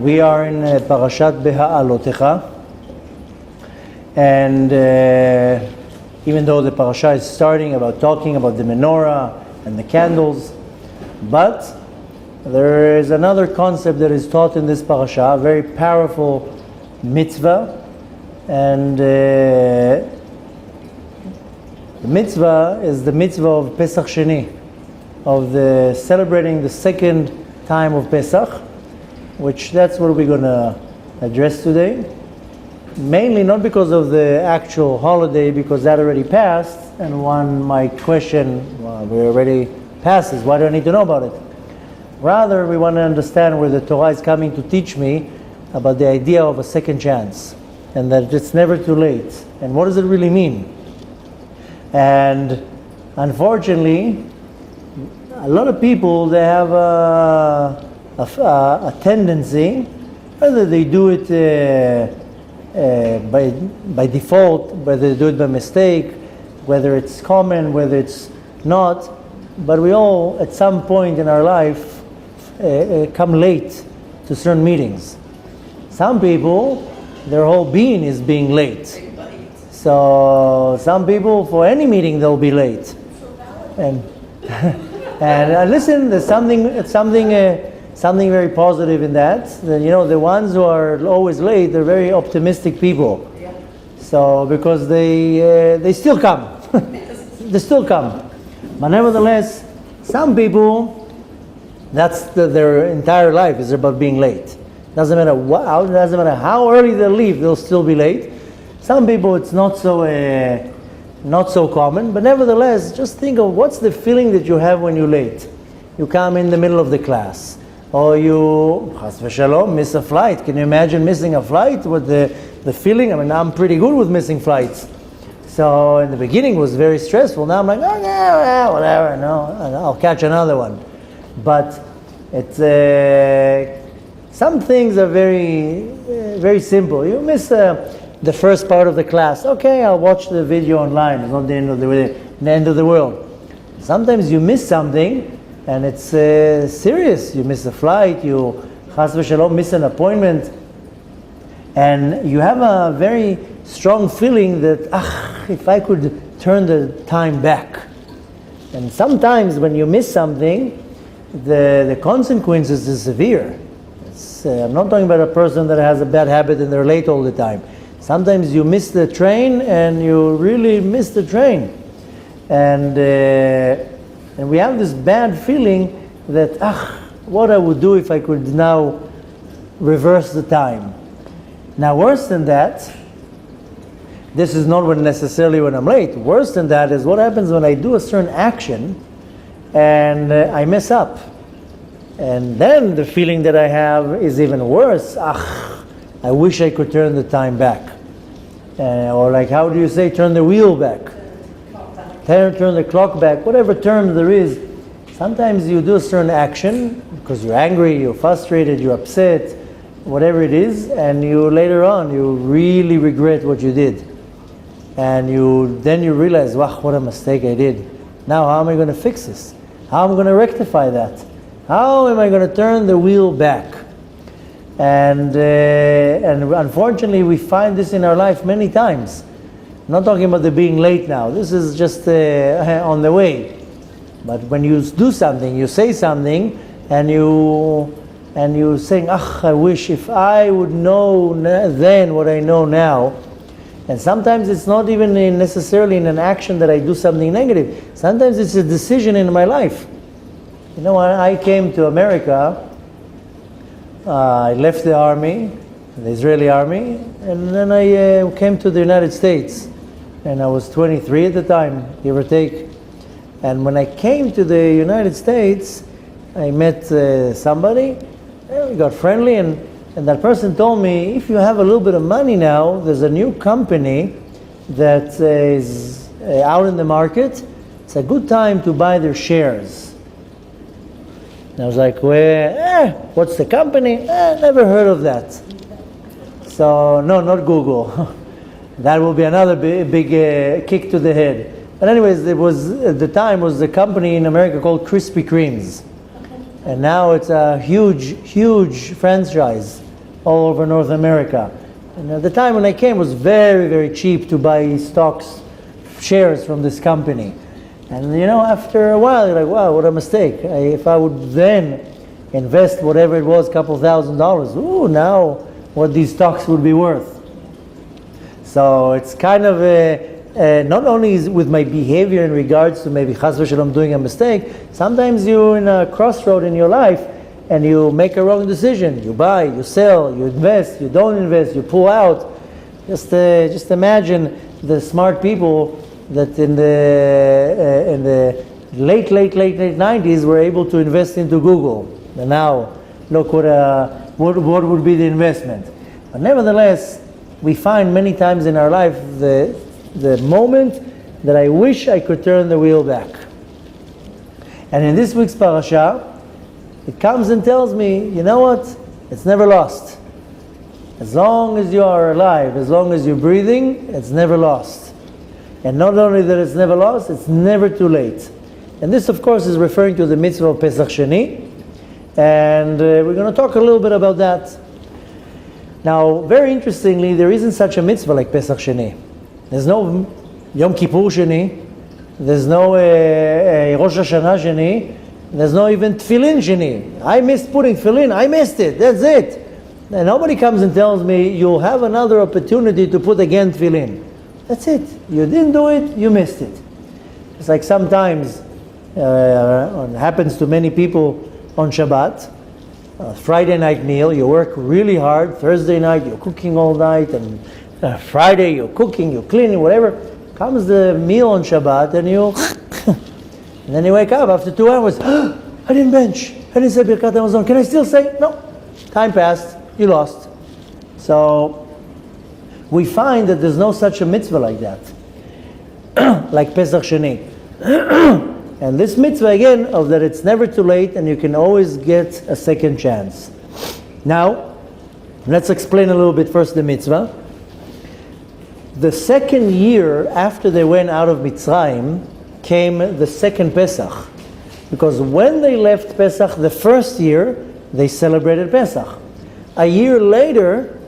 We are in Parashat Beha'alotecha, and even though the parasha is talking about the menorah and the candles, but there is another concept that is taught in this parasha, a very powerful mitzvah, and the mitzvah is the mitzvah of Pesach Sheni, of celebrating the second time of Pesach, which that's what we're going to address today. Mainly not because of the actual holiday, because that already passed, and one might question, well, we already passed this, why do I need to know about it? Rather, we want to understand where the Torah is coming to teach me about the idea of a second chance, and that it's never too late. And what does it really mean? And unfortunately, a lot of people, they have a tendency, whether they do it by default, whether they do it by mistake, whether it's common, whether it's not, but we all, at some point in our life, come late to certain meetings. Some people, their whole being is being late. So some people, for any meeting, they'll be late. And and listen, there's something very positive in that. The ones who are always late, they're very optimistic people. So because they still come, they still come. But nevertheless, some people, that's their entire life is about being late. Doesn't matter how early they leave, they'll still be late. Some people, it's not so common, but nevertheless, just think of what's the feeling that you have when you're late. You come in the middle of the class, or you, chas v'shalom, miss a flight. Can you imagine missing a flight? With the feeling? I mean, I'm pretty good with missing flights. So in the beginning it was very stressful. Now I'm like, oh yeah, whatever, no, I'll catch another one. But it's some things are very, very simple. You miss the first part of the class. Okay, I'll watch the video online. It's not the end of the world. Sometimes you miss something, and it's serious. You miss a flight. You, chas v'shalom, miss an appointment, and you have a very strong feeling that, if I could turn the time back. And sometimes when you miss something, the consequences is severe. I'm not talking about a person that has a bad habit and they're late all the time. Sometimes you miss the train, and you really miss the train. And we have this bad feeling that, what I would do if I could now reverse the time. Now worse than that, this is not necessarily when I'm late. Worse than that is what happens when I do a certain action and I mess up. And then the feeling that I have is even worse. I wish I could turn the time back. Or like, how do you say, turn the wheel back? Turn the clock back, whatever term there is. Sometimes you do a certain action because you're angry, you're frustrated, you're upset, whatever it is, and you later on, you really regret what you did. And then you realize, wow, what a mistake I did. Now how am I going to fix this? How am I going to rectify that? How am I going to turn the wheel back? And unfortunately, we find this in our life many times. I'm not talking about the being late now. This is just on the way. But when you do something, you say something, and you saying, I wish if I would know then what I know now. And sometimes it's not even necessarily in an action that I do something negative. Sometimes it's a decision in my life. When I came to America, I left the army, the Israeli army, and then I came to the United States. And I was 23 at the time, give or take. And when I came to the United States, I met somebody, and we got friendly, and that person told me, if you have a little bit of money now, there's a new company that is out in the market. It's a good time to buy their shares. And I was like, what's the company? Never heard of that. So, no, not Google. That will be another big kick to the head. But anyways, it was, at the time, was a company in America called Krispy Kremes. And now it's a huge, huge franchise. all over North America. And at the time when I came, it was very, very cheap to buy stocks, shares from this company. And after a while, you're like, wow, what a mistake. If I would then invest whatever it was, a couple $1,000s, now what these stocks would be worth. So it's kind of not only is with my behavior in regards to maybe chas v'shalom doing a mistake, sometimes you're in a crossroad in your life and you make a wrong decision. You buy, you sell, you invest, you don't invest, you pull out. Just imagine the smart people that in the late 90s were able to invest into Google. And now, look what would be the investment. But nevertheless, we find many times in our life the moment that I wish I could turn the wheel back. And in this week's parasha, it comes and tells me, you know what? It's never lost. As long as you are alive, as long as you're breathing, it's never lost. And not only that it's never lost, it's never too late. And this, of course, is referring to the mitzvah of Pesach Sheni. And we're going to talk a little bit about that. Now, very interestingly, there isn't such a mitzvah like Pesach Sheni. There's no Yom Kippur Sheni. There's no Rosh Hashanah Sheni. There's no even Tefillin Sheni. I missed putting Tefillin. I missed it. That's it. And nobody comes and tells me, you'll have another opportunity to put again Tefillin. That's it. You didn't do it, you missed it. It's like sometimes, it happens to many people on Shabbat, Friday night meal, you work really hard, Thursday night you're cooking all night, and Friday you're cooking, you're cleaning, whatever. Comes the meal on Shabbat and and then you wake up after 2 hours, I didn't bench, I didn't say Birkat Hamazon, can I still say? No. Time passed, you lost. So, we find that there's no such a mitzvah like that, like Pesach Sheni. And this mitzvah again, of that it's never too late and you can always get a second chance. Now, let's explain a little bit first the mitzvah. The second year after they went out of Mitzrayim came the second Pesach. Because when they left Pesach the first year, they celebrated Pesach. A year later,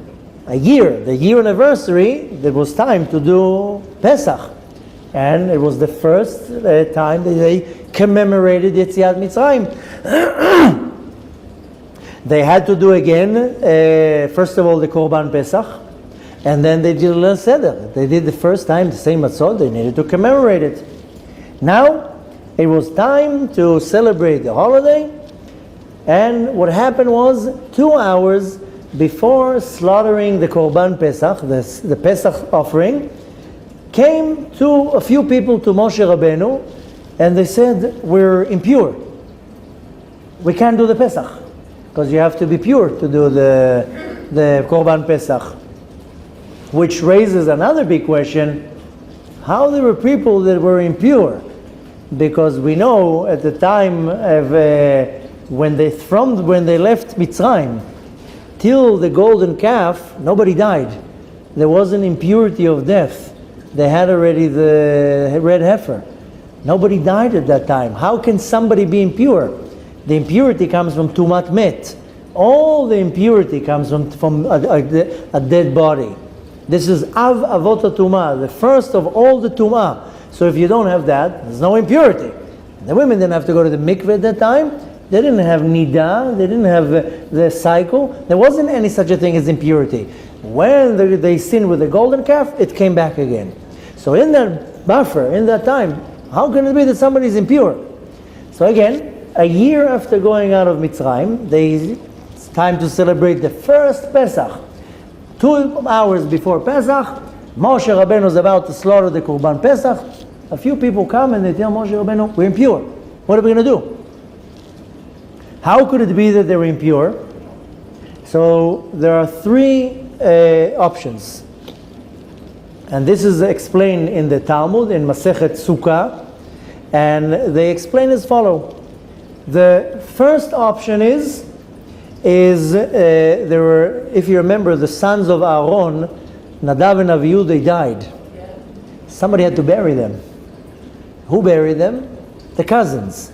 the year anniversary, there was time to do Pesach. And it was the first time that they commemorated Yetziat Mitzrayim. They had to do again, first of all, the Korban Pesach, and then they did Leil Seder. They did the first time the same matzot, they needed to commemorate it. Now, it was time to celebrate the holiday, and what happened was 2 hours before slaughtering the Korban Pesach, the Pesach offering, came to a few people to Moshe Rabbeinu, and they said, we're impure. We can't do the Pesach, because you have to be pure to do the Korban Pesach. Which raises another big question, how there were people that were impure? Because we know at the time of when they left Mitzrayim till the golden calf, nobody died. There was an impurity of death. They had already the red heifer. Nobody died at that time. How can somebody be impure? The impurity comes from tumat met. All the impurity comes from a dead body. This is av avot tumah, the first of all the tumah. So if you don't have that, there's no impurity. The women didn't have to go to the mikveh at that time. They didn't have nida. They didn't have the cycle. There wasn't any such a thing as impurity. When they sinned with the golden calf, it came back again. So in that buffer, in that time, how can it be that somebody is impure? So again, a year after going out of Mitzrayim, it's time to celebrate the first Pesach. 2 hours before Pesach, Moshe Rabbeinu is about to slaughter the Korban Pesach. A few people come and they tell Moshe Rabbeinu, we're impure. What are we going to do? How could it be that they were impure? So there are 3 options. And this is explained in the Talmud, in Masechet Sukkah. And they explain as follows. The first option is there were, if you remember, the sons of Aaron, Nadav and Avihu, they died. Somebody had to bury them. Who buried them? The cousins.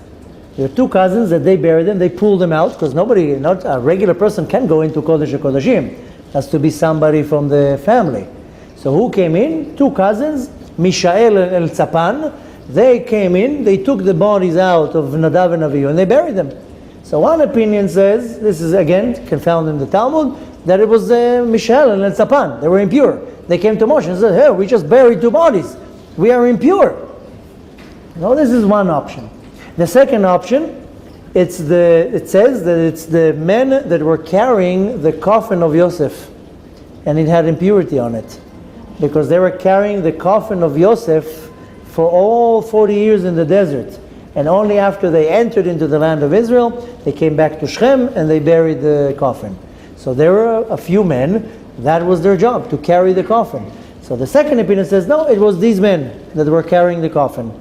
There are two cousins that they buried them. They pulled them out because nobody, not a regular person, can go into Kodesh HaKodashim. It has to be somebody from the family. So who came in? Two cousins, Mishael and Tzapan. They came in, they took the bodies out of Nadav and Avihu and they buried them. So one opinion says, this is again found in the Talmud, that it was Mishael and Tzapan. They were impure. They came to Moshe and said, hey, we just buried two bodies. We are impure. No, this is one option. The second option, it says that it's the men that were carrying the coffin of Yosef, and it had impurity on it, because they were carrying the coffin of Yosef for all 40 years in the desert, and only after they entered into the land of Israel, they came back to Shechem and they buried the coffin. So there were a few men, that was their job, to carry the coffin. So the second opinion says, no, it was these men that were carrying the coffin.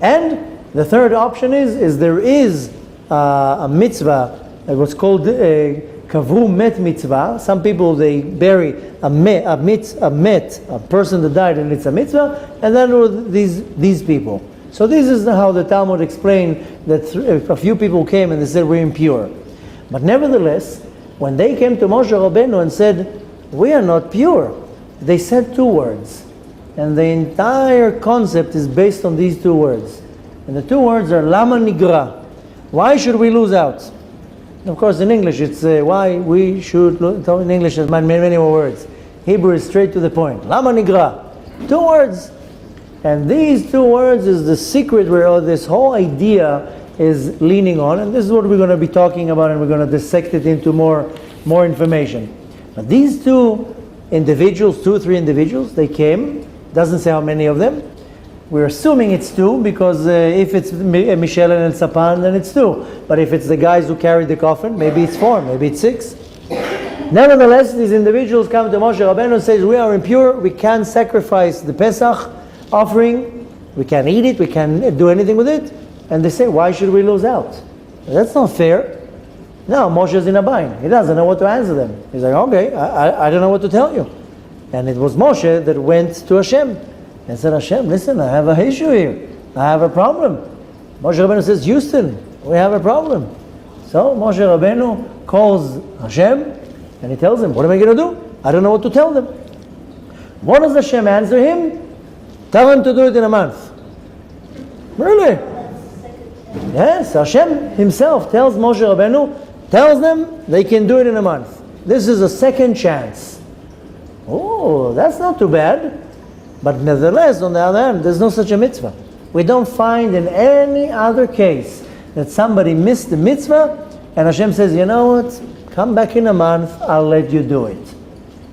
And the third option is there is a mitzvah, it was called Kavru Met Mitzvah. Some people, they bury a person that died, and it's a mitzvah, and then there were these people. So this is how the Talmud explained that a few people came and they said we're impure. But nevertheless, when they came to Moshe Rabbeinu and said, we are not pure, they said two words. And the entire concept is based on these two words. And the two words are Lama Nigra. Why should we lose out? Of course, in English, it's why we should lose. In English, there's many more words. Hebrew is straight to the point. Lama Nigra. Two words. And these two words is the secret where this whole idea is leaning on. And this is what we're going to be talking about, and we're going to dissect it into more information. But these two individuals, 2 or 3 individuals, they came. Doesn't say how many of them. We're assuming it's 2 because if it's Michel and Tzapan, then it's 2. But if it's the guys who carried the coffin, maybe it's 4, maybe it's 6. Nevertheless, these individuals come to Moshe Rabbeinu and say, we are impure, we can't sacrifice the Pesach offering, we can't eat it, we can't do anything with it. And they say, why should we lose out? That's not fair. Now Moshe is in a bind. He doesn't know what to answer them. He's like, okay, I don't know what to tell you. And it was Moshe that went to Hashem and said, Hashem, listen, I have an issue here. I have a problem. Moshe Rabbeinu says, Houston, we have a problem. So Moshe Rabbeinu calls Hashem and he tells him, what am I going to do? I don't know what to tell them. What does Hashem answer him? Tell him to do it in a month. Really? Yes, Hashem himself tells Moshe Rabbeinu, tells them they can do it in a month. This is a second chance. Oh, that's not too bad. But nevertheless, on the other hand, there's no such a mitzvah. We don't find in any other case that somebody missed the mitzvah and Hashem says, you know what, come back in a month, I'll let you do it.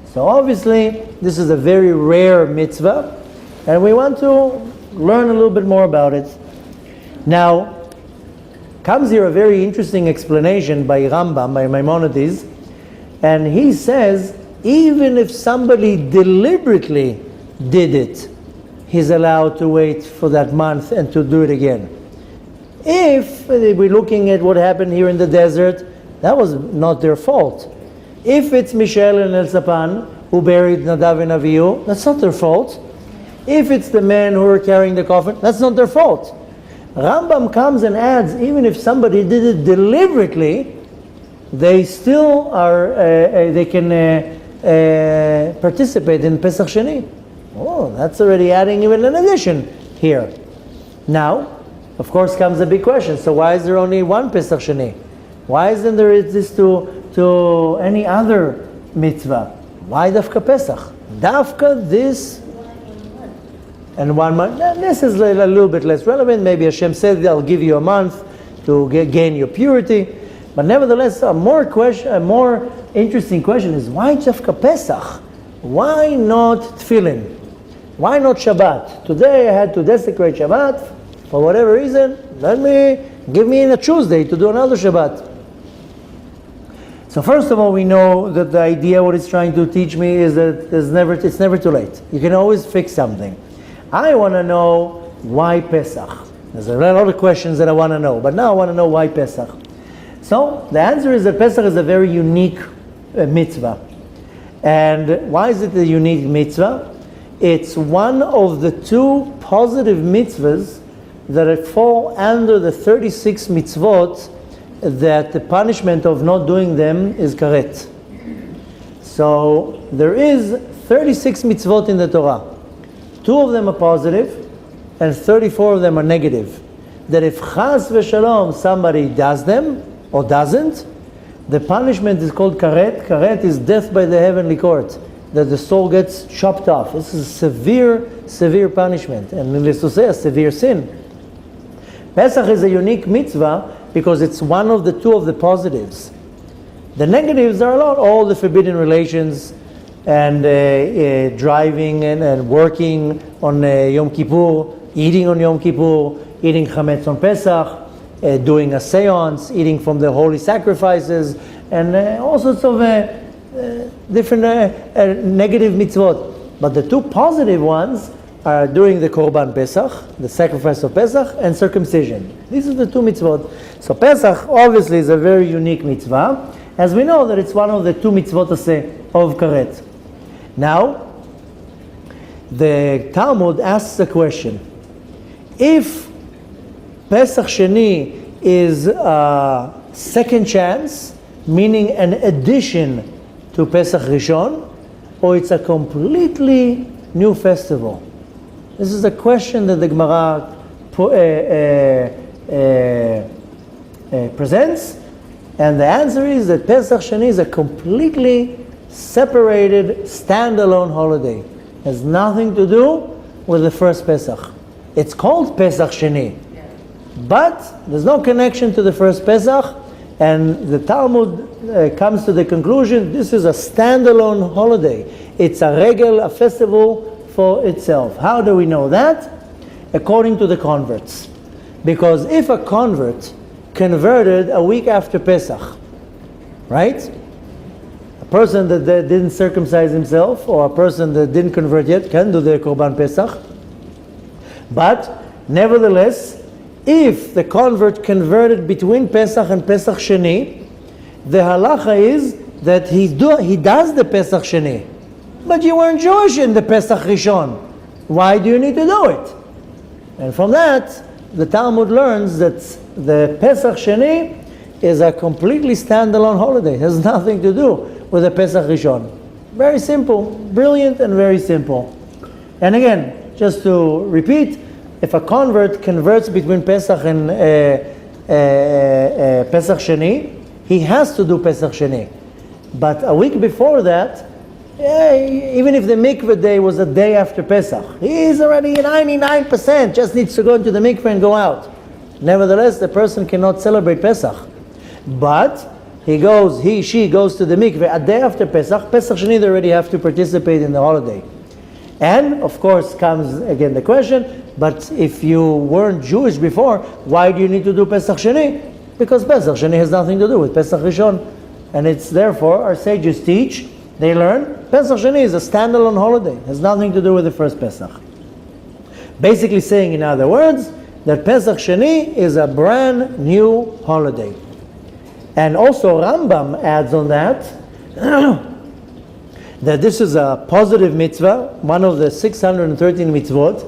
So obviously, this is a very rare mitzvah and we want to learn a little bit more about it. Now, comes here a very interesting explanation by Rambam, by Maimonides, and he says, even if somebody deliberately did it, he's allowed to wait for that month and to do it again. If we're looking at what happened here in the desert, that was not their fault. If it's Michel and Elzapan who buried Nadav and Avihu, that's not their fault. If it's the men who are carrying the coffin, that's not their fault. Rambam comes and adds, even if somebody did it deliberately, they still are, they can participate in Pesach Sheni. Oh, that's already adding even an addition here. Now, of course, comes a big question. So why is there only one Pesach Sheni? Why isn't there this to any other mitzvah? Why Dafka Pesach? Dafka this and 1 month. This is a little bit less relevant. Maybe Hashem said, I'll give you a month to gain your purity. But nevertheless, a more interesting question is, why Dafka Pesach? Why not Tefillin? Why not Shabbat? Today I had to desecrate Shabbat. For whatever reason, give me in a Tuesday to do another Shabbat. So first of all, we know that the idea, what it's trying to teach me is that it's never too late. You can always fix something. I want to know why Pesach. There's a lot of questions that I want to know, but now I want to know why Pesach. So the answer is that Pesach is a very unique mitzvah. And why is it a unique mitzvah? It's one of the 2 positive mitzvahs that fall under the 36 mitzvot that the punishment of not doing them is karet. So there is 36 mitzvot in the Torah. 2 of them are positive and 34 of them are negative. That if chas v'shalom somebody does them or doesn't, the punishment is called karet. Karet is death by the heavenly court, that the soul gets chopped off. This is severe, severe punishment, and needless to say, a severe sin. Pesach is a unique mitzvah because it's one of the 2 of the positives. The negatives are a lot, all the forbidden relations, and driving and working on Yom Kippur, eating on Yom Kippur, eating chametz on Pesach, doing a seance, eating from the holy sacrifices, and all sorts of different negative mitzvot. But the 2 positive ones are doing the Korban Pesach, the sacrifice of Pesach, and circumcision. These are the 2 mitzvot. So Pesach obviously is a very unique mitzvah, as we know that it's one of the 2 mitzvot of karet. Now, the Talmud asks a question. If Pesach Sheni is a second chance, meaning an addition to Pesach Rishon, or it's a completely new festival? This is a question that the Gemara presents, and the answer is that Pesach Sheni is a completely separated, standalone holiday. It has nothing to do with the first Pesach. It's called Pesach Sheni, but there's no connection to the first Pesach, and the Talmud comes to the conclusion this is a standalone holiday. It's a regel, a festival for itself. How do we know that? According to the converts. Because if a convert converted a week after Pesach, right? A person that didn't circumcise himself, or a person that didn't convert yet, can do their Korban Pesach. But nevertheless, if the convert converted between Pesach and Pesach Sheni, the halacha is that he does the Pesach Sheni. But you weren't Jewish in the Pesach Rishon. Why do you need to do it? And from that, the Talmud learns that the Pesach Sheni is a completely standalone holiday. It has nothing to do with the Pesach Rishon. Very simple, brilliant and very simple. And again, just to repeat, if a convert converts between Pesach and Pesach Sheni, he has to do Pesach Sheni. But a week before that, even if the mikveh day was a day after Pesach, he's already 99%, just needs to go into the mikveh and go out. Nevertheless, the person cannot celebrate Pesach. But she goes to the mikveh a day after Pesach. Pesach Sheni, they already have to participate in the holiday. And, of course, comes again the question, but if you weren't Jewish before, why do you need to do Pesach Sheni? Because Pesach Sheni has nothing to do with Pesach Rishon. And it's therefore, our sages teach, they learn, Pesach Sheni is a standalone holiday. It has nothing to do with the first Pesach. Basically saying, in other words, that Pesach Sheni is a brand new holiday. And also Rambam adds on that, that this is a positive mitzvah, one of the 613 mitzvot.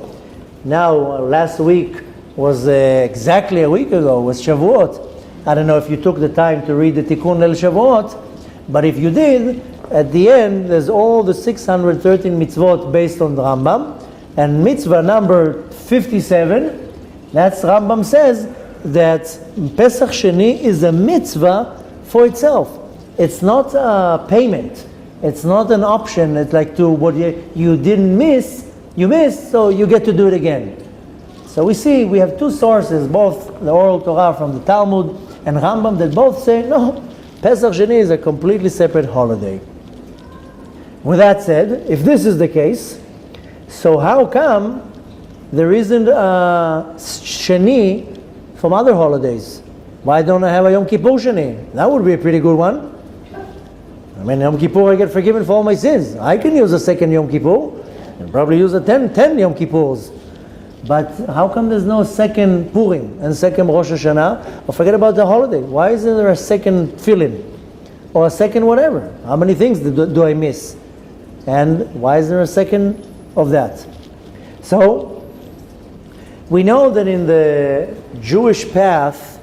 Now, last week was exactly a week ago, was Shavuot. I don't know if you took the time to read the Tikkun Leil Shavuot, but if you did, at the end, there's all the 613 mitzvot based on the Rambam, and mitzvah number 57, that's Rambam says that Pesach Sheni is a mitzvah for itself. It's not a payment. It's not an option. It's like to what you didn't miss, you missed, so you get to do it again. So we see we have 2 sources, both the oral Torah from the Talmud and Rambam, that both say, no, Pesach Sheni is a completely separate holiday. With that said, if this is the case, so how come there isn't a Sheni from other holidays? Why don't I have a Yom Kippur Sheni? That would be a pretty good one. I mean, Yom Kippur I get forgiven for all my sins. I can use a second Yom Kippur and probably use a 10 Yom Kippurs. But how come there's no second Purim and second Rosh Hashanah? Or forget about the holiday. Why isn't there a second Tefillin? Or a second whatever? How many things do I miss? And why is there a second of that? So, We know that in the Jewish path,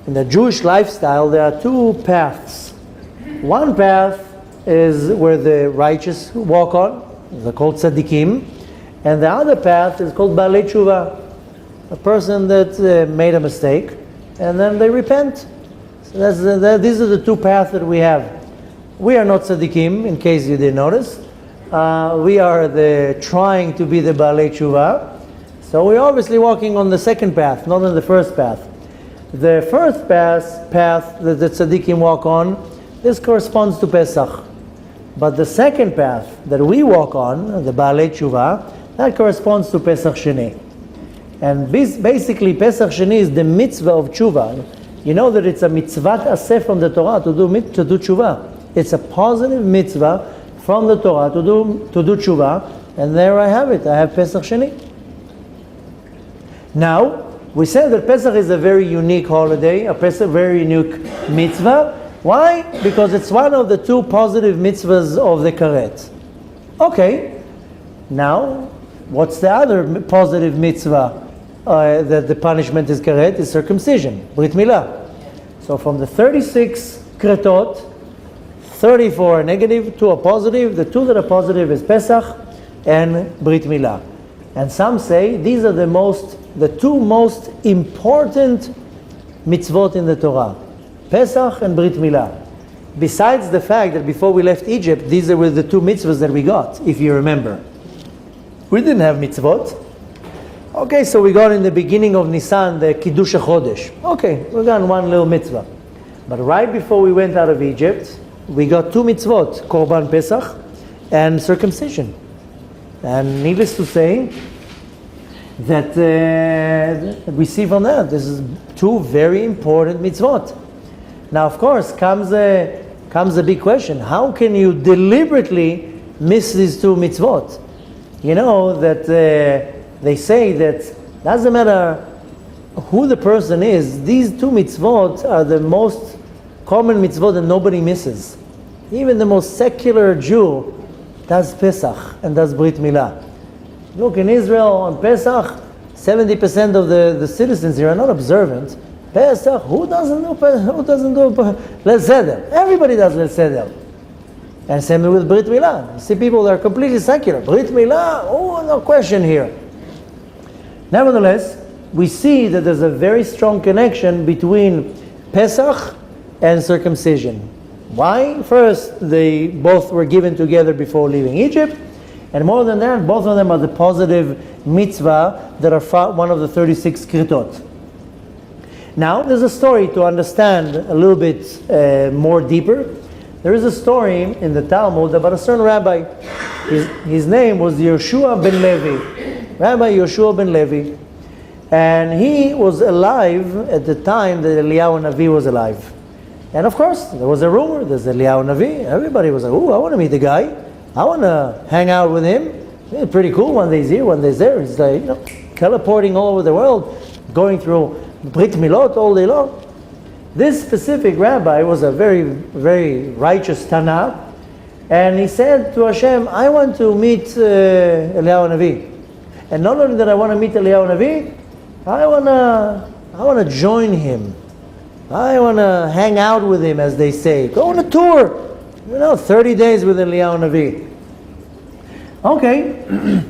in the Jewish lifestyle, there are two paths. One path is where the righteous walk on, they're called tzaddikim, and the other path is called Baalei Tshuva, a person that made a mistake, and then they repent. So these are the two paths that we have. We are not tzaddikim, in case you didn't notice. We are trying to be the Baalei Tshuva. So we're obviously walking on the second path, not on the first path. The first path that the tzaddikim walk on, this corresponds to Pesach. But the second path that we walk on, the Baalei Tshuva, that corresponds to Pesach Sheni. And basically Pesach Sheni is the mitzvah of Tshuva. You know that it's a mitzvah aseh from the Torah to do Tshuva. It's a positive mitzvah from the Torah to do Tshuva. And there I have it. I have Pesach Sheni. Now, we said that Pesach is a very unique holiday, a very unique mitzvah. Why? Because it's one of the two positive mitzvahs of the karet. Okay, now, what's the other positive mitzvah that the punishment is karet? Is circumcision, Brit Milah. So from the 36 kretot, 34 are negative, 2 are positive. The 2 that are positive is Pesach and Brit Milah. And some say these are the two most important mitzvot in the Torah. Pesach and Brit Milah. Besides the fact that before we left Egypt, these were the 2 mitzvahs that we got, if you remember. We didn't have mitzvot. Okay, so we got in the beginning of Nisan, the Kiddush HaChodesh. Okay, we got one little mitzvah. But right before we went out of Egypt, we got 2 mitzvot, Korban Pesach and circumcision. And needless to say, that we see from that, this is 2 very important mitzvot. Now, of course, comes a big question. How can you deliberately miss these 2 mitzvot? You know that they say that doesn't matter who the person is, these 2 mitzvot are the most common mitzvot that nobody misses. Even the most secular Jew does Pesach and does Brit Milah. Look, in Israel on Pesach, 70% of the citizens here are not observant. Pesach, who doesn't do Leil Seder? Everybody does Leil Seder. And same with Brit Milah. You see people that are completely secular. Brit Milah, oh, no question here. Nevertheless, we see that there's a very strong connection between Pesach and circumcision. Why? First, they both were given together before leaving Egypt. And more than that, both of them are the positive mitzvah that are one of the 36 kritot. Now, there's a story to understand a little bit more deeper. There is a story in the Talmud about a certain rabbi. His name was Yoshua ben Levi. Rabbi Yoshua ben Levi. And he was alive at the time that Eliyahu Navi was alive. And of course, there was a rumor, there's Eliyahu Navi. Everybody was like, oh, I want to meet the guy. I want to hang out with him. It's pretty cool. One day he's here, one day he's there. He's like, teleporting all over the world, going through Brit Milot all day long. This specific rabbi was a very, very righteous Tana, and he said to Hashem, I want to meet Eliyahu Navi. And not only that I want to meet Eliyahu Navi, I want to join him. I want to hang out with him, as they say. Go on a tour. 30 days with Eliyahu Navi. Okay.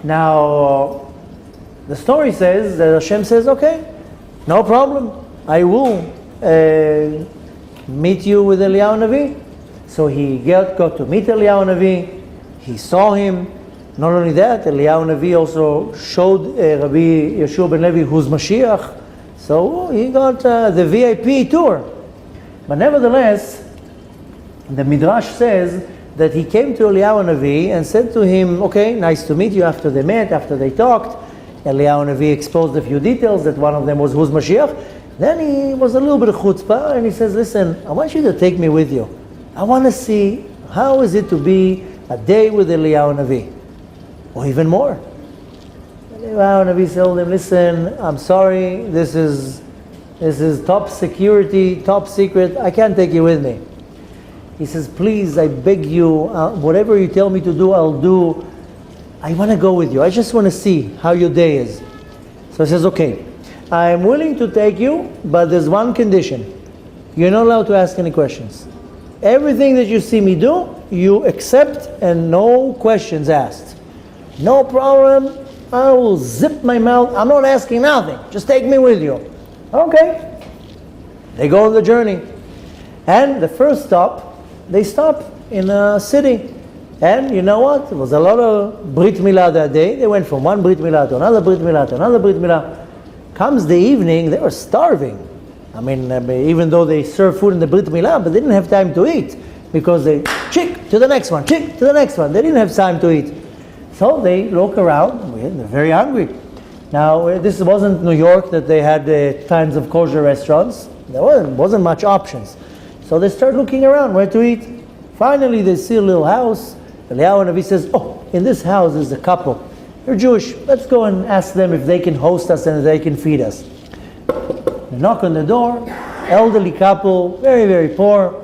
Now, the story says that Hashem says, okay, no problem. I will meet you with Eliyahu Navi. So he got to meet Eliyahu Navi. He saw him. Not only that, Eliyahu Navi also showed Rabbi Yoshua ben Levi who's Mashiach. So he got the VIP tour. But nevertheless, the Midrash says that he came to Eliyahu Navi and said to him, okay, nice to meet you. After they met, after they talked, Eliyahu Navi exposed a few details, that one of them was who's Mashiach. Then he was a little bit of chutzpah, and he says, listen, I want you to take me with you. I want to see how is it to be a day with Eliyahu Navi, or even more. Eliyahu Navi told him, listen, I'm sorry, this is top security, top secret, I can't take you with me. He says, please, I beg you, whatever you tell me to do, I'll do. I want to go with you. I just want to see how your day is. So he says, okay, I'm willing to take you, but there's one condition. You're not allowed to ask any questions. Everything that you see me do, you accept and no questions asked. No problem, I will zip my mouth. I'm not asking nothing. Just take me with you. Okay. They go on the journey. And the first stop, they stop in a city. And you know what? There was a lot of Brit Milah that day. They went from one Brit Milah to another Brit Milah to another Brit Milah. Comes the evening, they were starving. I mean, even though they served food in the Brit Milah, but they didn't have time to eat. Because they, chick to the next one, chick to the next one. They didn't have time to eat. So they look around, they're very hungry. Now, this wasn't New York that they had tons of kosher restaurants. There wasn't much options. So they start looking around where to eat. Finally, they see a little house. Eliyahu Navi says, oh, in this house is a couple. They're Jewish. Let's go and ask them if they can host us and if they can feed us. They knock on the door. Elderly couple, very, very poor.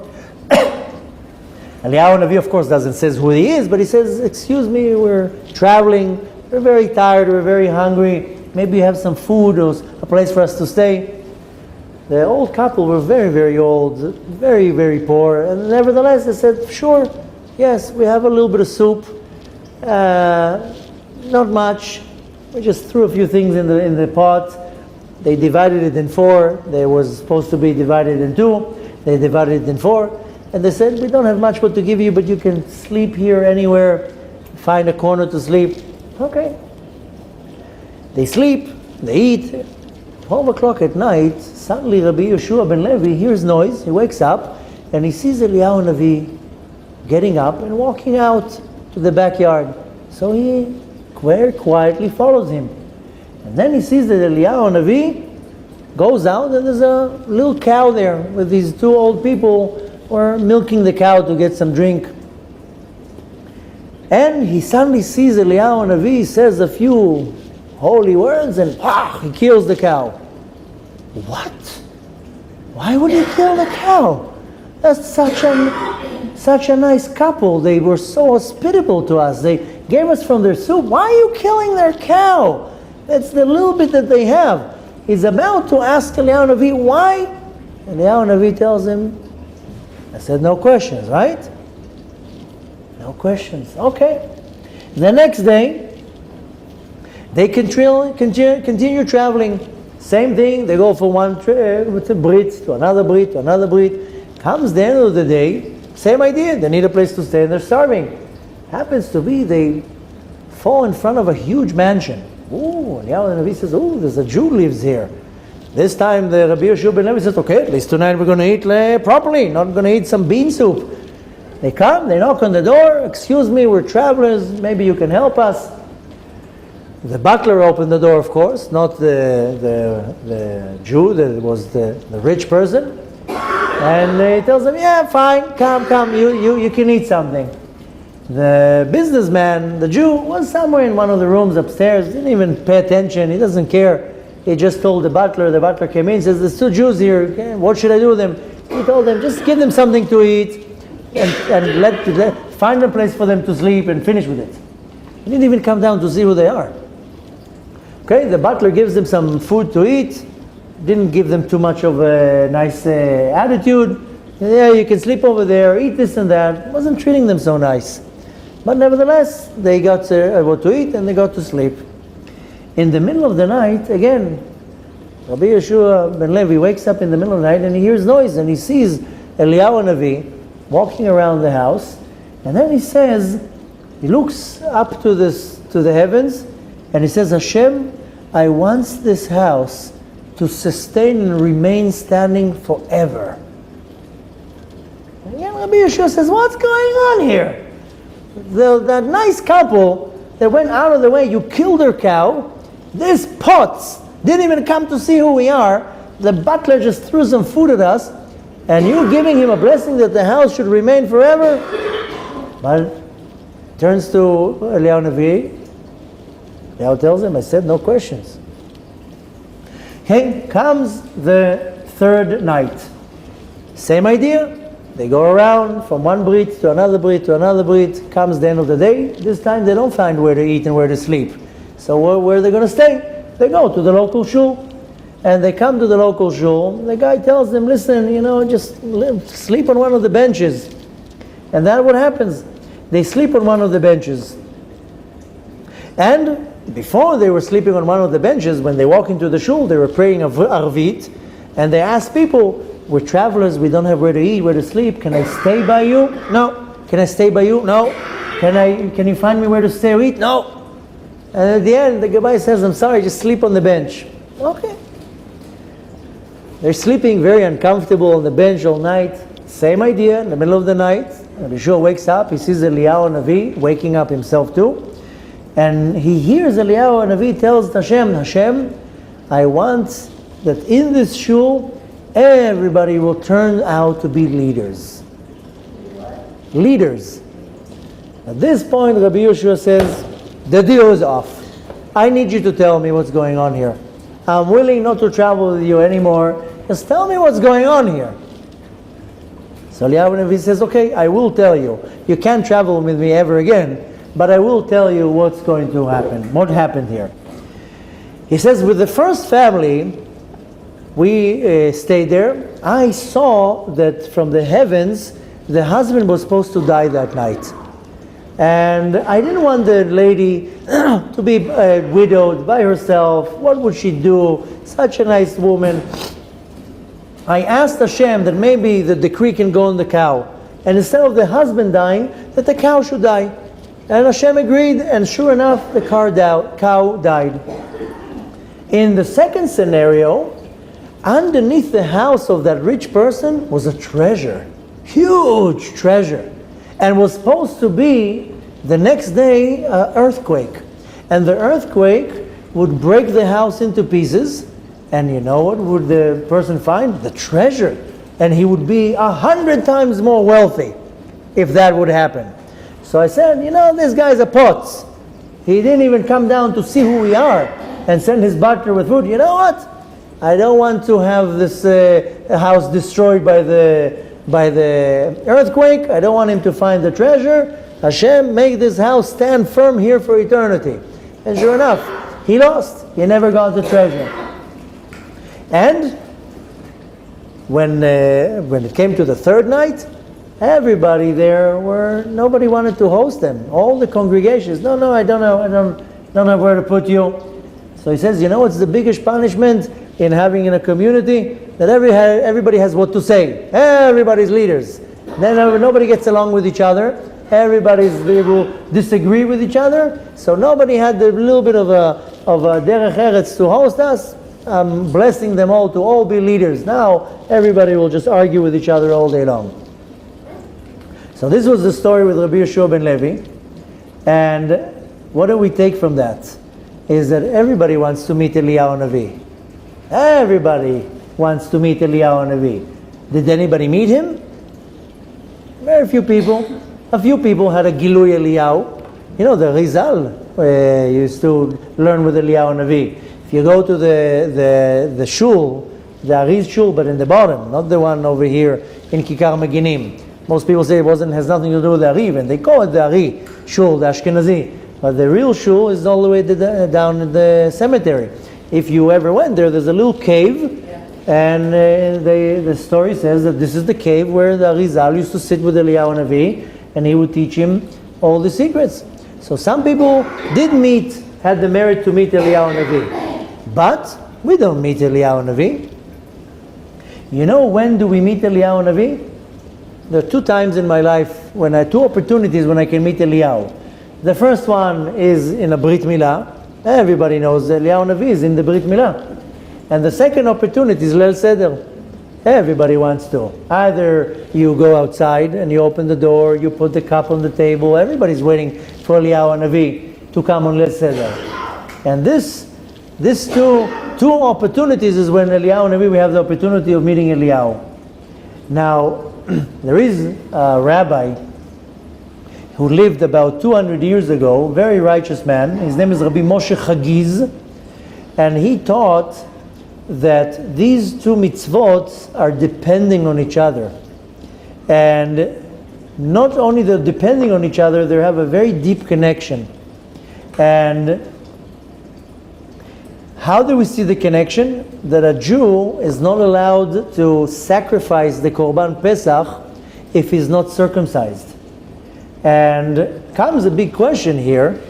Eliyahu Navi, of course, doesn't say who he is, but he says, excuse me, we're traveling. We're very tired. We're very hungry. Maybe you have some food or a place for us to stay. The old couple were very, very old, very, very poor. And nevertheless, they said, sure, yes, we have a little bit of soup. Not much. We just threw a few things in the pot. They divided it in four. They was supposed to be divided in two. They divided it in four. And they said, we don't have much what to give you, but you can sleep here anywhere. Find a corner to sleep. Okay. They sleep. They eat. 12 o'clock at night, suddenly Rabbi Yeshua ben Levi hears noise. He wakes up and he sees Eliyahu Navi getting up and walking out to the backyard. So he very quietly follows him. And then he sees that Eliyahu Navi goes out and there's a little cow there with these two old people who are milking the cow to get some drink. And he suddenly sees Eliyahu Navi, says a few holy words, and he kills the cow. What? Why would he kill the cow? That's such a nice couple. They were so hospitable to us. They gave us from their soup. Why are you killing their cow? That's the little bit that they have. He's about to ask Eliyahu Navi why. And Eliyahu Navi tells him, I said no questions, right? No questions. Okay. The next day, they continue traveling. Same thing, they go from one with a Brit to another Brit to another Brit. Comes the end of the day, same idea. They need a place to stay and they're starving. Happens to be they fall in front of a huge mansion. Ooh, and Eliyahu Navi says, ooh, there's a Jew lives here. This time the Rabbi Yeshua ben Levi says, okay, at least tonight we're going to eat properly, not going to eat some bean soup. They come, they knock on the door, excuse me, we're travelers, maybe you can help us. The butler opened the door, of course, not the Jew, that was the rich person. And he tells them, yeah, fine, come, you can eat something. The businessman, the Jew, was somewhere in one of the rooms upstairs, didn't even pay attention, he doesn't care. He just told the butler came in, says, there's two Jews here, okay, what should I do with them? He told them, just give them something to eat and find a place for them to sleep and finish with it. He didn't even come down to see who they are. Okay, the butler gives them some food to eat, didn't give them too much of a nice attitude. Yeah, you can sleep over there, eat this and that. Wasn't treating them so nice. But nevertheless, they got what to eat and they got to sleep. In the middle of the night, again, Rabbi Yeshua ben Levi wakes up in the middle of the night and he hears noise and he sees Eliyahu Navi walking around the house, and then he looks up to the heavens and he says, Hashem, I want this house to sustain and remain standing forever. And again, Rabbi Yeshua says, what's going on here? That nice couple that went out of the way, you killed their cow, these pots didn't even come to see who we are, the butler just threw some food at us, and you giving him a blessing that the house should remain forever? But turns to Eliyahu Navi. Eliyahu tells him, I said no questions. Okay, comes the third night. Same idea. They go around from one Brit to another Brit to another Brit. Comes the end of the day. This time they don't find where to eat and where to sleep. So where are they going to stay? They go to the local shul. And they come to the local shul. The guy tells them, listen, just sleep on one of the benches. And that's what happens. They sleep on one of the benches. And before they were sleeping on one of the benches, when they walk into the shul, they were praying of Arvit. And they asked people, we're travelers, we don't have where to eat, where to sleep. Can I stay by you? No. Can I stay by you? No. Can you find me where to stay or eat? No. And at the end, the guy says, I'm sorry, just sleep on the bench. Okay. They're sleeping very uncomfortable on the bench all night. Same idea, in the middle of the night. Rabbi Shua wakes up, he sees Eliyahu Navi waking up himself too. And he hears Eliyahu Navi tells Hashem, I want that in this shul, everybody will turn out to be leaders. Leaders. At this point, Rabbi Yeshua says, the deal is off. I need you to tell me what's going on here. I'm willing not to travel with you anymore. Just tell me what's going on here. So Eliyahu Navi says, okay, I will tell you. You can't travel with me ever again, but I will tell you what's going to happen. What happened here? He says, with the first family, we stayed there. I saw that from the heavens, the husband was supposed to die that night. And I didn't want the lady to be widowed by herself. What would she do? Such a nice woman. I asked Hashem that maybe the decree can go on the cow. And instead of the husband dying, that the cow should die. And Hashem agreed, and sure enough, the cow died. In the second scenario, underneath the house of that rich person was a treasure. Huge treasure. And was supposed to be the next day earthquake. And the earthquake would break the house into pieces. And you know what would the person find? The treasure. And he would be 100 times more wealthy if that would happen. So I said, this guy's a potz. He didn't even come down to see who we are and send his butler with food. You know what? I don't want to have this house destroyed by the earthquake. I don't want him to find the treasure. Hashem, make this house stand firm here for eternity. And sure enough, he lost. He never got the treasure. And when it came to the third night, everybody there nobody wanted to host them. All the congregations, no, I don't know where to put you. So he says, what's the biggest punishment in having in a community? That everybody has what to say. Everybody's leaders. Then nobody gets along with each other. They will disagree with each other. So nobody had the little bit of a derech eretz to host us. I'm blessing them all to all be leaders. Now everybody will just argue with each other all day long. So this was the story with Rabbi Yeshua ben Levi. And what do we take from that? Is that everybody wants to meet Eliyahu Navi. Everybody wants to meet Eliyahu Navi. Did anybody meet him? Very few people. A few people had a Gilui Eliyahu. The Rizal used to learn with Eliyahu Navi. If you go to the shul, the Ari's shul, but in the bottom, not the one over here in Kikar Meginim. Most people say it has nothing to do with the Ari, and they call it the Ari shul, the Ashkenazi. But the real shul is all the way down in the cemetery. If you ever went there, there's a little cave, and the story says that this is the cave where the Arizal used to sit with Eliyahu Navi, and he would teach him all the secrets. So some people had the merit to meet Eliyahu Navi. But we don't meet Eliyahu Navi. When do we meet Eliyahu Navi? There are 2 times in my life, 2 opportunities when I can meet Eliyahu. The first one is in a Brit Milah. Everybody knows that Eliyahu Navi is in the Brit Milah. And the second opportunity is Leil Seder. Everybody wants to. Either you go outside and you open the door, you put the cup on the table, everybody's waiting for Eliyahu Navi to come on Leil Seder. And this two opportunities is when Eliyahu Navi, we have the opportunity of meeting Eliyahu. Now, there is a rabbi who lived about 200 years ago, very righteous man. His name is Rabbi Moshe Chagiz, and he taught that these 2 mitzvoth are depending on each other. And not only they're depending on each other, they have a very deep connection. And How do we see the connection? That a Jew is not allowed to sacrifice the Korban Pesach if he's not circumcised. And comes a big question here.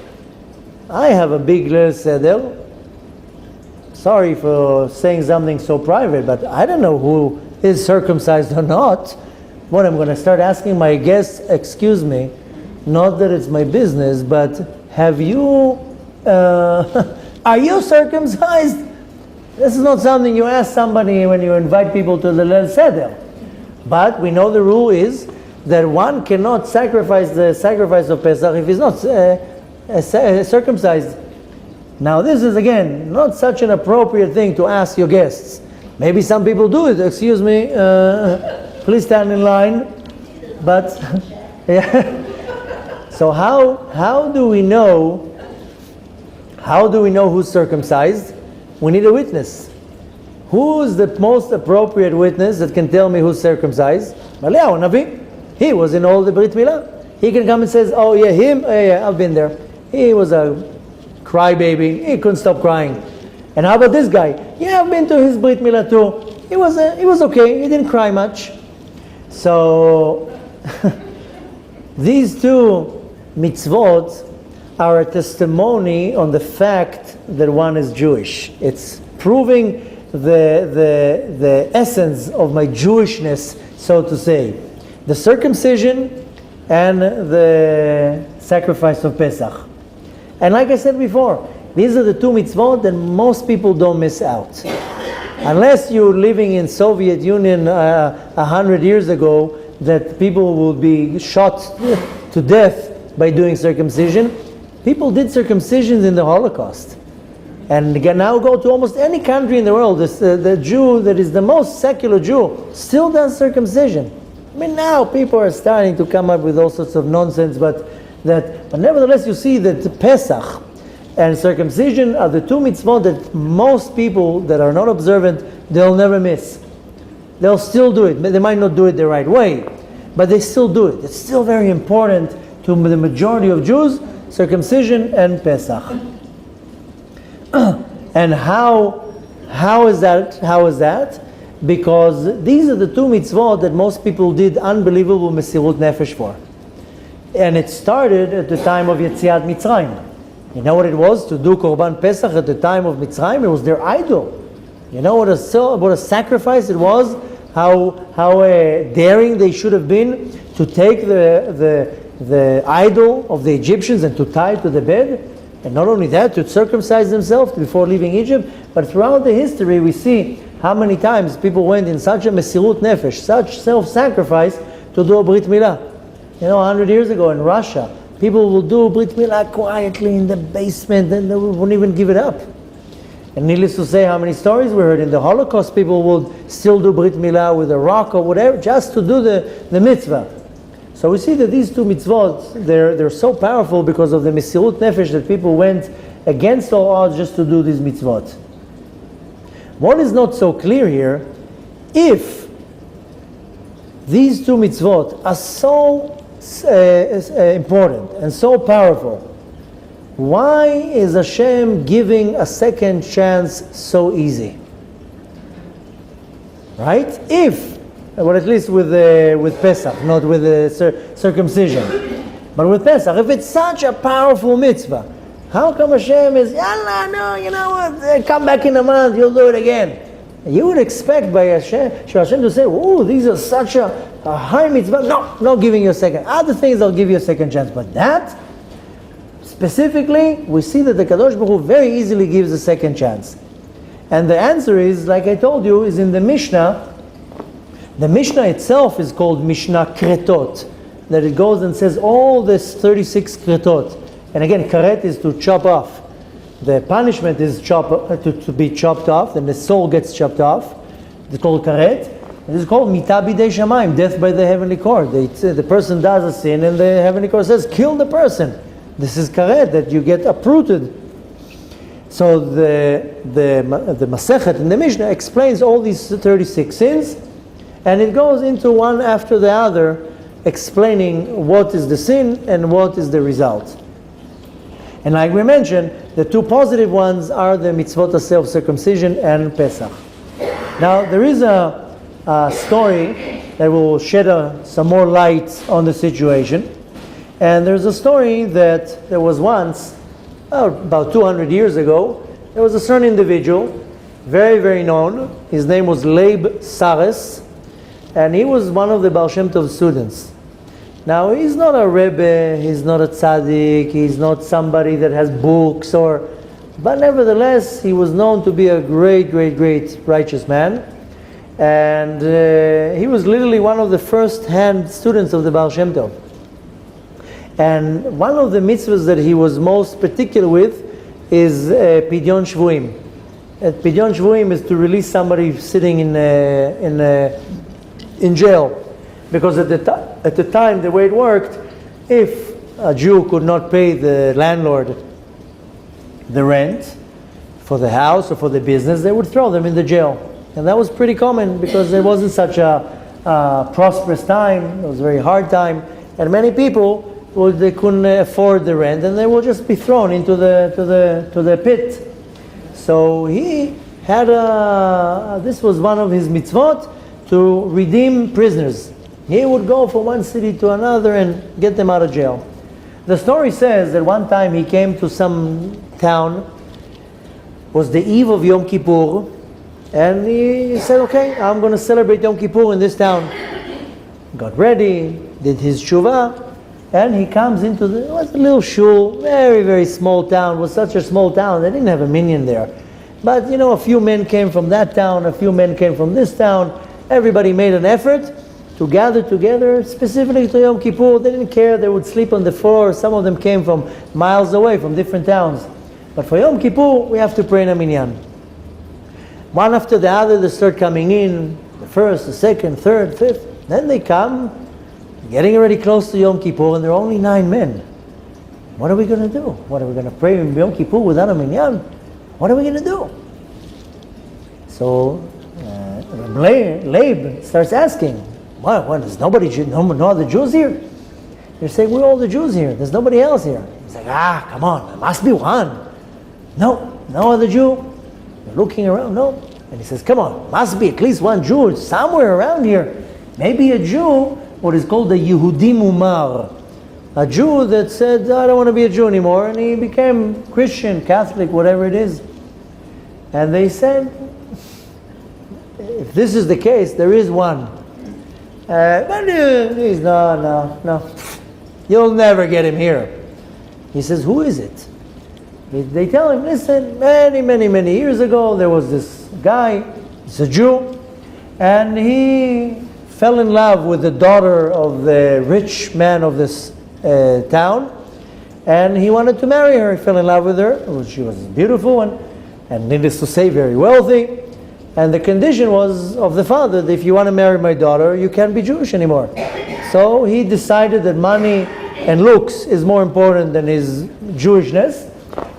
I have a big little seder. Sorry for saying something so private, but I don't know who is circumcised or not. What, I'm going to start asking my guests, excuse me, not that it's my business, but have you, are you circumcised? This is not something you ask somebody when you invite people to the Leil Seder. But we know the rule is that one cannot sacrifice the sacrifice of Pesach if he's not circumcised. Now this is again not such an appropriate thing to ask your guests. Maybe some people do it. Excuse me, please stand in line. But yeah. So how do we know? How do we know who's circumcised? We need a witness. Who's the most appropriate witness that can tell me who's circumcised? Rabbi Alon Anava. He was in all the Brit Milah. He can come and says, "Oh yeah, him. Oh, yeah, I've been there. He was a crybaby. He couldn't stop crying." And how about this guy? Yeah, I've been to his Brit Milah too. He was okay. He didn't cry much. So these two mitzvot are a testimony on the fact that one is Jewish. It's proving the essence of my Jewishness, so to say. The circumcision and the sacrifice of Pesach. And like I said before, these are the two mitzvot that most people don't miss out. Unless you're living in Soviet Union 100 years ago, that people will be shot to death by doing circumcision. People did circumcisions in the Holocaust. And you can now go to almost any country in the world. The Jew that is the most secular Jew still does circumcision. I mean, now people are starting to come up with all sorts of nonsense, but nevertheless you see that Pesach and circumcision are the two mitzvot that most people that are not observant, they'll never miss. They'll still do it. They might not do it the right way, but they still do it. It's still very important to the majority of Jews, circumcision and Pesach. And how is that? How is that? Because these are the two mitzvot that most people did unbelievable mesirut nefesh for. And it started at the time of Yetziat Mitzrayim. You know what it was to do Korban Pesach at the time of Mitzrayim? It was their idol. You know what a sacrifice it was? How daring they should have been to take the idol of the Egyptians and to tie it to the bed. And not only that, to circumcise themselves before leaving Egypt. But throughout the history we see how many times people went in such a mesirut nefesh, such self-sacrifice to do a Brit Milah. You know, 100 years ago in Russia, people will do Brit Milah quietly in the basement and they wouldn't even give it up. And needless to say, how many stories we heard in the Holocaust, people would still do Brit Milah with a rock or whatever, just to do the mitzvah. So we see that these two mitzvot, they're so powerful because of the mesirut nefesh that people went against all odds just to do these mitzvot. What is not so clear here, if these two mitzvot are so important and so powerful, why is Hashem giving a second chance so easy? Right? If, well, at least with Pesach, not with the circumcision, but with Pesach, if it's such a powerful mitzvah, how come Hashem is, Yalla, no, you know what, come back in a month, you'll do it again. You would expect by Hashem to say, oh, these are such a high mitzvah. No, not giving you a second. Other things I'll give you a second chance. But that, specifically, we see that the Kadosh Baruch Hu very easily gives a second chance. And the answer is, like I told you, is in the Mishnah. The Mishnah itself is called Mishnah Kretot. That it goes and says all this 36 Kretot. And again, karet is to chop off. The punishment is to be chopped off, then the soul gets chopped off. It's called karet. It is called mita bidei shamayim, death by the heavenly court. The person does a sin and the heavenly court says, kill the person. This is karet, that you get uprooted. So the Masechet in the Mishnah explains all these 36 sins, and it goes into one after the other, explaining what is the sin and what is the result. And like we mentioned, The two positive ones are the mitzvot of circumcision and Pesach. Now, there is a story that will shed some more light on the situation. And there's a story that there was once, about 200 years ago, there was a certain individual, very, very known. His name was Leib Sares, and he was one of the Baal Shem Tov students. Now, he's not a Rebbe, he's not a tzaddik, he's not somebody that has books, but nevertheless, he was known to be a great, great, great righteous man. And he was literally one of the first-hand students of the Baal Shem Tov. And one of the mitzvahs that he was most particular with is Pidyon Shvuim. Pidyon Shvuim is to release somebody sitting in jail. Because at the time, the way it worked, if a Jew could not pay the landlord the rent for the house or for the business, they would throw them in the jail. And that was pretty common because there wasn't such a prosperous time. It was a very hard time. And many people, they couldn't afford the rent, and they will just be thrown into the pit. So he had this was one of his mitzvot, to redeem prisoners. He would go from one city to another and get them out of jail. The story says that one time he came to some town. It was the eve of Yom Kippur, and he said, okay, I'm going to celebrate Yom Kippur in this town. Got ready, did his tshuva, and he comes into it was a little shul, very, very small town. It was such a small town, they didn't have a minion there. But a few men came from that town, a few men came from this town. Everybody made an effort to gather together specifically to Yom Kippur. They didn't care, they would sleep on the floor. Some of them came from miles away, from different towns. But for Yom Kippur, we have to pray in a Minion. One after the other, they start coming in, the first, the second, third, fifth. Then they come, getting already close to Yom Kippur, and there are only 9 men. What are we going to do? What are we going to pray in Yom Kippur without a Minion? What are we going to do? So Leib starts asking, what is nobody, no other Jews here? They're saying, we're all the Jews here. There's nobody else here. He's like, come on, there must be one. No other Jew. They're looking around, no. And he says, come on, must be at least one Jew somewhere around here. Maybe a Jew, what is called a Yehudi Mumar. A Jew that said, I don't want to be a Jew anymore, and he became Christian, Catholic, whatever it is. And they said, if this is the case, there is one. But he's no. You'll never get him here. He says, who is it? They tell him, listen, many years ago, there was this guy, he's a Jew, and he fell in love with the daughter of the rich man of this town, and he wanted to marry her. He fell in love with her. She was beautiful and needless to say, very wealthy. And the condition was of the father that if you want to marry my daughter, you can't be Jewish anymore. So he decided that money and looks is more important than his Jewishness,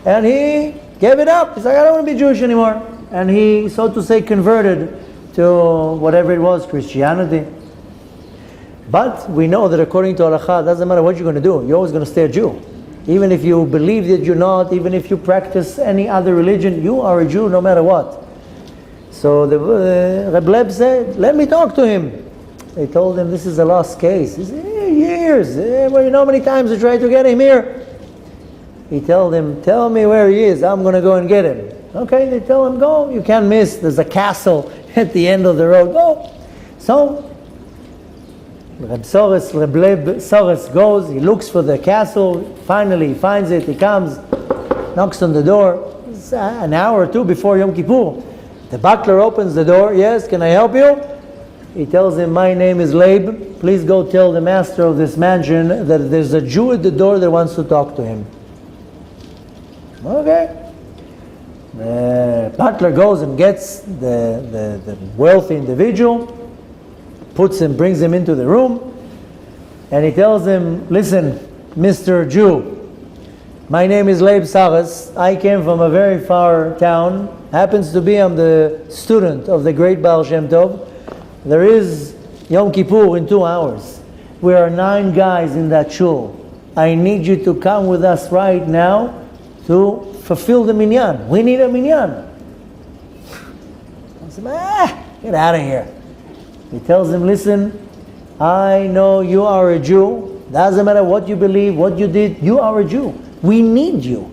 and he gave it up. He's like, I don't want to be Jewish anymore. And he, so to say, converted to whatever it was, Christianity. But we know that according to Halakha, it doesn't matter what you're going to do, you're always going to stay a Jew. Even if you believe that you're not, even if you practice any other religion, you are a Jew no matter what. So the Reb Leib said, let me talk to him. They told him this is a lost case. He said, years. Well, you know how many times I tried to get him here? He told them, tell me where he is. I'm going to go and get him. Okay, they tell him, go. You can't miss. There's a castle at the end of the road. Go. So Reb Leib Sores goes. He looks for the castle. Finally, he finds it. He comes, knocks on the door. It's an hour or two before Yom Kippur. The butler opens the door. Yes, can I help you? He tells him, my name is Leib. Please go tell the master of this mansion that there's a Jew at the door that wants to talk to him. Okay. The butler goes and gets the wealthy individual, brings him into the room, and he tells him, listen, Mr. Jew, my name is Leib Saras. I came from a very far town. Happens to be I'm the student of the great Baal Shem Tov. There is Yom Kippur in 2 hours. We are 9 guys in that shul. I need you to come with us right now to fulfill the Minion. We need a Minion. I said, get out of here. He tells him, listen, I know you are a Jew. Doesn't matter what you believe, what you did, you are a Jew. We need you.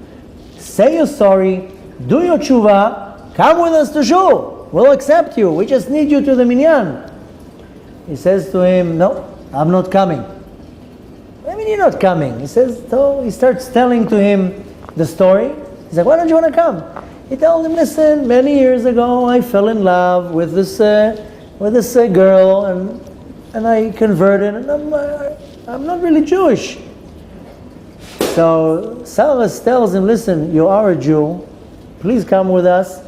Say you're sorry, do your tshuva, come with us to shul. We'll accept you. We just need you to the Minyan. He says to him, no, I'm not coming. What do you mean you're not coming? He says, so he starts telling to him the story. He's like, why don't you want to come? He told him, listen, many years ago I fell in love with this girl and I converted, and I'm not really Jewish. So Sarah tells him, listen, you are a Jew, please come with us.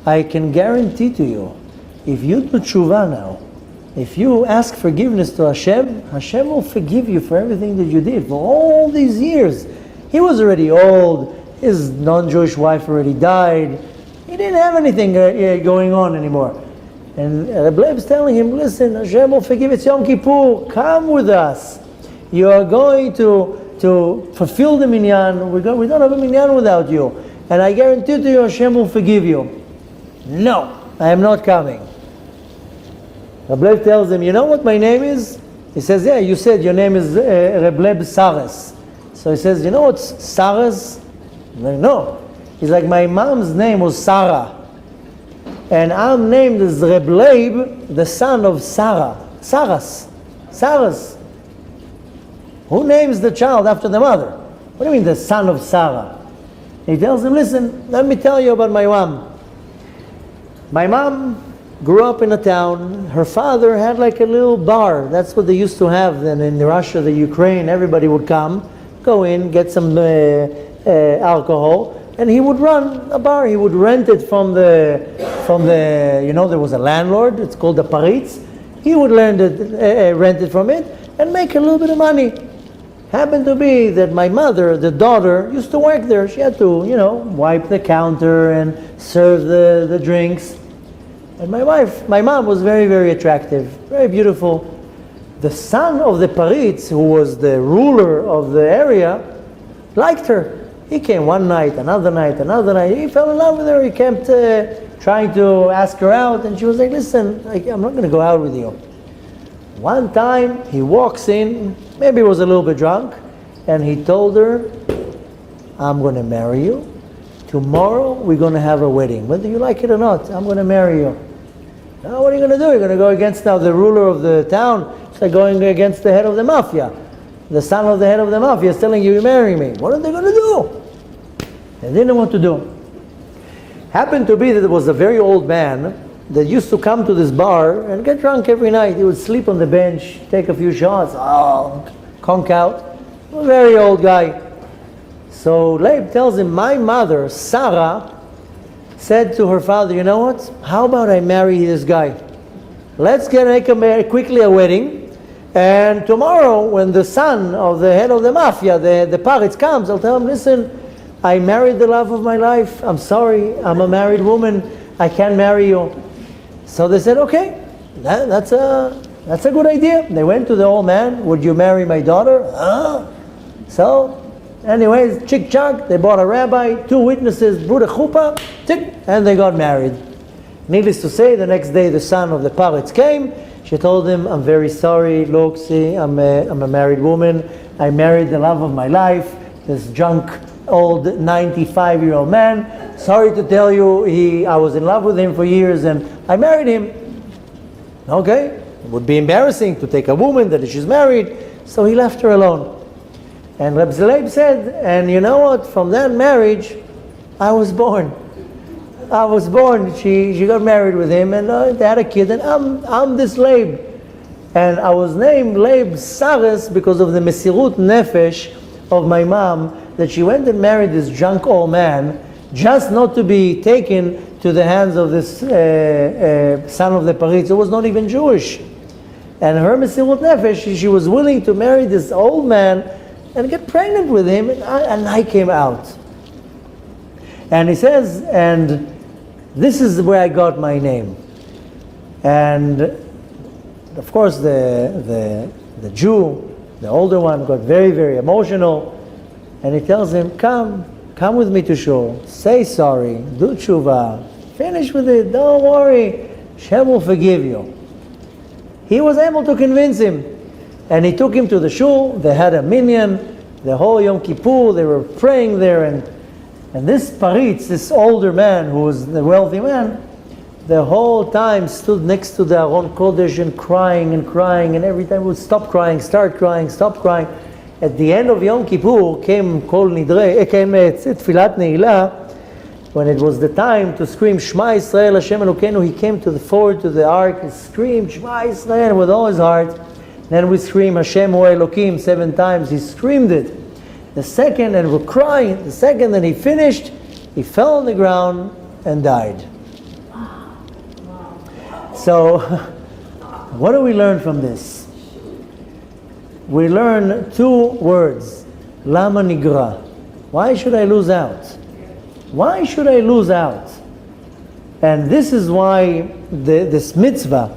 I can guarantee to you, if you do tshuva now, if you ask forgiveness to Hashem, Hashem will forgive you for everything that you did for all these years. He was already old, his non-Jewish wife already died, he didn't have anything going on anymore. And Rabbi is telling him, listen, Hashem will forgive, it's Yom Kippur, come with us. You are going to fulfill the Minyan. We don't have a Minyan without you. And I guarantee to you, Hashem will forgive you. No, I am not coming. Rabbi tells him, you know what my name is? He says, yeah, you said your name is Rabbi Sares. So he says, you know what's Sares? I'm like, no. He's like, my mom's name was Sarah. And I'm named as Reb Leib, the son of Sarah. Saras. Who names the child after the mother? What do you mean, the son of Sarah? He tells him, listen, let me tell you about my mom. My mom grew up in a town. Her father had like a little bar. That's what they used to have then in Russia, the Ukraine. Everybody would come, go in, get some alcohol, and he would run a bar. He would rent it from the there was a landlord. It's called the Paritz. He would rent it from it and make a little bit of money. Happened to be that my mother, the daughter, used to work there. She had to, wipe the counter and serve the drinks. And my mom was very, very attractive, very beautiful. The son of the Paritz, who was the ruler of the area, liked her. He came one night, another night. He fell in love with her. He kept trying to ask her out, and she was like, listen, I'm not going to go out with you. One time, he walks in, maybe he was a little bit drunk, and he told her, I'm going to marry you. Tomorrow, we're going to have a wedding. Whether you like it or not, I'm going to marry you. Now, what are you going to do? You're going to go against now the ruler of the town. It's like going against the head of the mafia. The son of the head of the mafia is telling you, you marry me. What are they going to do? They didn't know what to do. Happened to be that there was a very old man that used to come to this bar and get drunk every night. He would sleep on the bench, take a few shots, conk out. A very old guy. So Leib tells him, my mother, Sarah, said to her father, you know what? How about I marry this guy? Let's make quickly a wedding. And tomorrow, when the son of the head of the mafia, the Paritz comes, I'll tell him, listen, I married the love of my life. I'm sorry, I'm a married woman. I can't marry you. So they said, okay, that's a good idea. They went to the old man, would you marry my daughter? So, anyways, chick-chack, they bought a rabbi, 2 witnesses, brought a chuppah, tick, and they got married. Needless to say, the next day the son of the Paritz came. She told him, I'm very sorry, look, see, I'm a married woman. I married the love of my life, this drunk, old 95-year-old man. Sorry to tell you, I was in love with him for years and I married him. Okay, it would be embarrassing to take a woman that she's married, so he left her alone. And Reb Leib said, and you know what, from that marriage, I was born. She got married with him and they had a kid, and I'm this Leib. And I was named Leib Sares because of the Mesirut Nefesh of my mom, that she went and married this drunk old man just not to be taken to the hands of this son of the Paritz who was not even Jewish. And her Mesirut Nefesh, she was willing to marry this old man and get pregnant with him, and I came out. And he says, and this is where I got my name. And of course the Jew, the older one, got very, very emotional, and he tells him, come come with me to shul, say sorry, do tshuva, finish with it, don't worry, Hashem will forgive you. He was able to convince him. And he took him to the shul, they had a Minion, the whole Yom Kippur, they were praying there, and this paritz, this older man who was the wealthy man, the whole time stood next to the Aron Kodesh and crying, and every time would stop crying, start crying, stop crying. At the end of Yom Kippur came Tfilat Ne'ilah, when it was the time to scream Shema Yisrael Hashem Elokeinu. He came forward to the ark and screamed Shema Yisrael with all his heart. Then we scream Hashem Hu Elokim 7 times. He screamed it. The second, and we're crying. The second that he finished, he fell on the ground and died. So, what do we learn from this? We learn 2 words. Lama nigra. Why should I lose out? Why should I lose out? And this is why this mitzvah,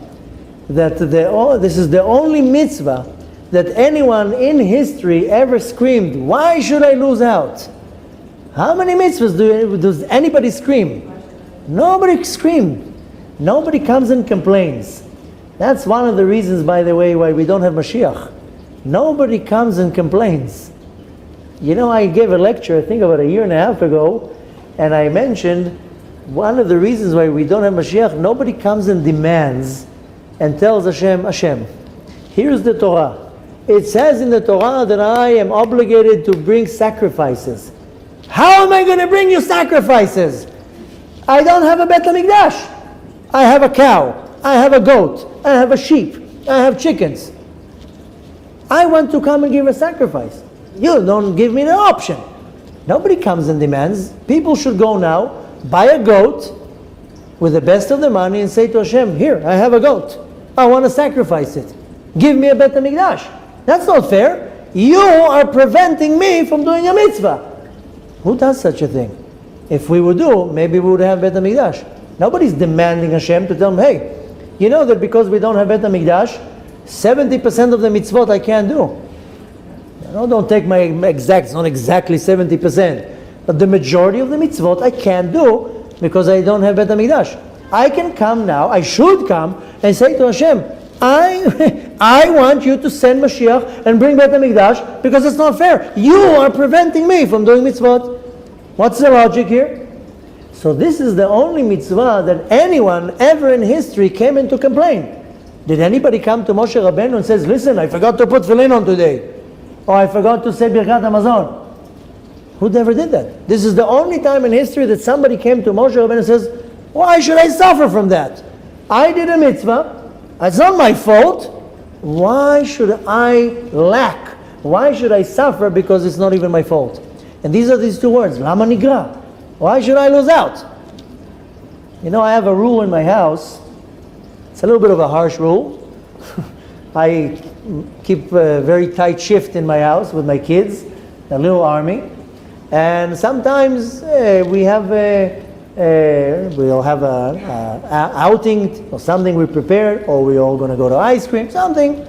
this is the only mitzvah that anyone in history ever screamed, why should I lose out? How many mitzvahs does anybody scream? Nobody screamed. Nobody comes and complains. That's one of the reasons, by the way, why we don't have Mashiach. Nobody comes and complains. You know, I gave a lecture, I think about a year and a half ago, and I mentioned one of the reasons why we don't have Mashiach, nobody comes and demands and tells Hashem, here's the Torah. It says in the Torah that I am obligated to bring sacrifices. How am I going to bring you sacrifices? I don't have a Bet HaMikdash. I have a cow, I have a goat, I have a sheep, I have chickens. I want to come and give a sacrifice. You don't give me the option. Nobody comes and demands. People should go now, buy a goat with the best of the money and say to Hashem, here, I have a goat. I want to sacrifice it. Give me a Bet HaMikdash. That's not fair. You are preventing me from doing a mitzvah. Who does such a thing? If we would do, maybe we would have Bet HaMikdash. Nobody's demanding Hashem to tell him, hey, you know that because we don't have Bet HaMikdash, 70% of the mitzvot I can't do. Don't take my exact, it's not exactly 70%. But the majority of the mitzvot I can't do because I don't have Bet HaMikdash. I can come now, I should come and say to Hashem, I want you to send Mashiach and bring Bet HaMikdash because it's not fair. You are preventing me from doing mitzvot. What's the logic here? So this is the only mitzvah that anyone ever in history came in to complain. Did anybody come to Moshe Rabbeinu and says, listen, I forgot to put tefillin on today. Or I forgot to say Birkat Hamazon. Who never did that? This is the only time in history that somebody came to Moshe Rabbeinu and says, why should I suffer from that? I did a mitzvah. It's not my fault. Why should I lack? Why should I suffer because it's not even my fault? And these are these 2 words, Lama Nigra. Why should I lose out? You know, I have a rule in my house. It's a little bit of a harsh rule. I keep a very tight shift in my house with my kids, a little army. And sometimes we'll have a outing or something we prepared, or we're all going to go to ice cream, something.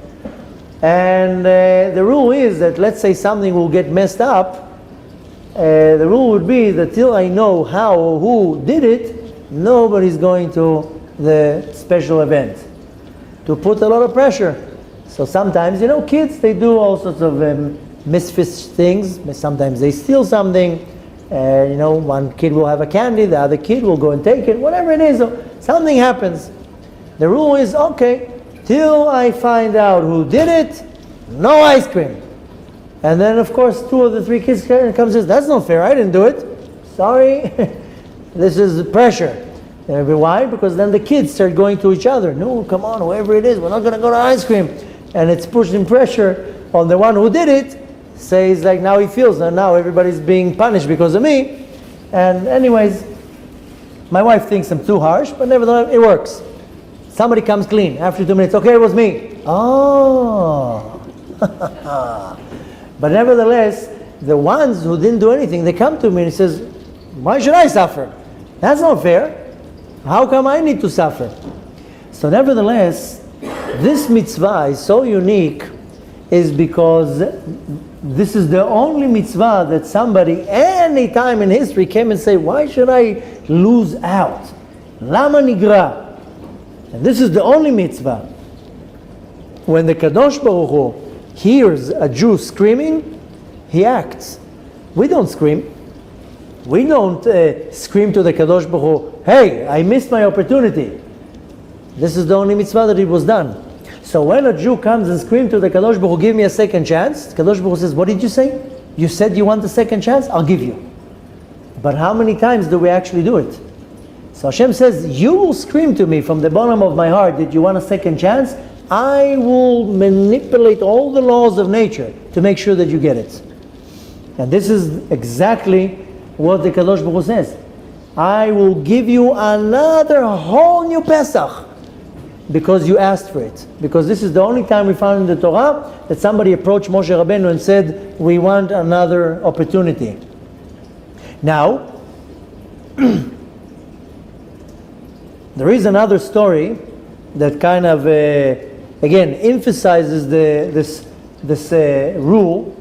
And the rule is that, let's say something will get messed up, the rule would be that till I know how or who did it, nobody's going to the special event. To put a lot of pressure. So sometimes, you know, kids, they do all sorts of misfit things. Sometimes they steal something. You know, one kid will have a candy, the other kid will go and take it, whatever it is. Something happens. The rule is, okay, till I find out who did it, no ice cream. And then, of course, 2 of the 3 kids come and says, that's not fair, I didn't do it. Sorry. This is pressure. Why? Because then the kids start going to each other. No, come on, whoever it is, we're not going to go to ice cream. And it's pushing pressure on the one who did it. Says like, now he feels that now everybody's being punished because of me. And anyways, my wife thinks I'm too harsh, but nevertheless, it works. Somebody comes clean after 2 minutes. Okay, it was me. Oh. But nevertheless, the ones who didn't do anything, they come to me and says, why should I suffer? That's not fair. How come I need to suffer? So nevertheless, this mitzvah is so unique is because this is the only mitzvah that somebody any time in history came and say, why should I lose out? Lama nigra. And this is the only mitzvah. When the Kadosh Baruch Hu hears a Jew screaming, he acts. We don't scream. We don't scream to the Kadosh Baruch Hu, hey, I missed my opportunity. This is the only mitzvah that it was done. So when a Jew comes and screams to the Kadosh Baruch Hu, give me a second chance, Kadosh Baruch Hu says, what did you say? You said you want a second chance? I'll give you. But how many times do we actually do it? So Hashem says, you will scream to me from the bottom of my heart that you want a second chance. I will manipulate all the laws of nature to make sure that you get it. And this is exactly what the Kadosh Baruch Hu says. I will give you another whole new Pesach because you asked for it. Because this is the only time we found in the Torah that somebody approached Moshe Rabbeinu and said, we want another opportunity. Now, there is another story that kind of, again, emphasizes this rule.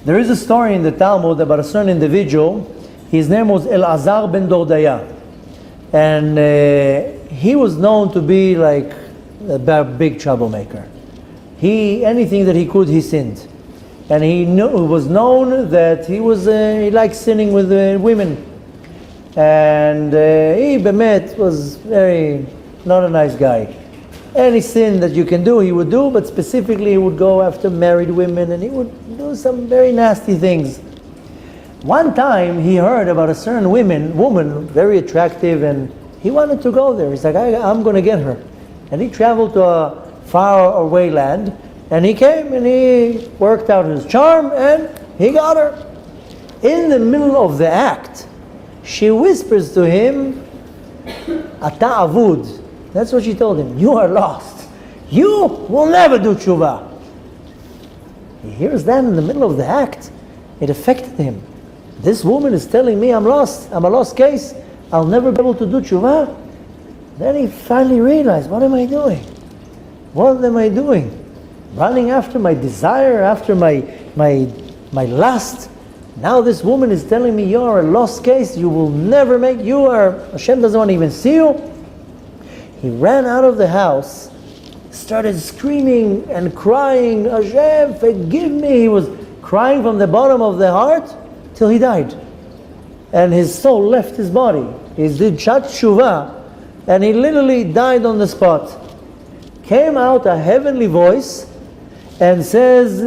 There is a story in the Talmud about a certain individual. His name was Elazar ben Dordaya. And he was known to be like a big troublemaker. Anything that he could, he sinned. And it was known that he liked sinning with women. And he, Bemet, was not a nice guy. Any sin that you can do, he would do, but specifically he would go after married women and he would do some very nasty things. One time he heard about a certain woman, very attractive, and he wanted to go there. He's like, I'm going to get her. And he traveled to a far away land, and he came and he worked out his charm and he got her. In the middle of the act, she whispers to him, Ata avud. That's what she told him. You are lost. You will never do tshuva. He hears that in the middle of the act. It affected him. This woman is telling me I'm lost. I'm a lost case. I'll never be able to do tshuva. Then he finally realized, what am I doing? What am I doing? Running after my desire, after my lust. Now this woman is telling me you are a lost case. You will never Hashem doesn't want to even see you. He ran out of the house, started screaming and crying, Hashem, forgive me. He was crying from the bottom of the heart till he died. And his soul left his body. He did Shat Shuvah, and he literally died on the spot. Came out a heavenly voice and says,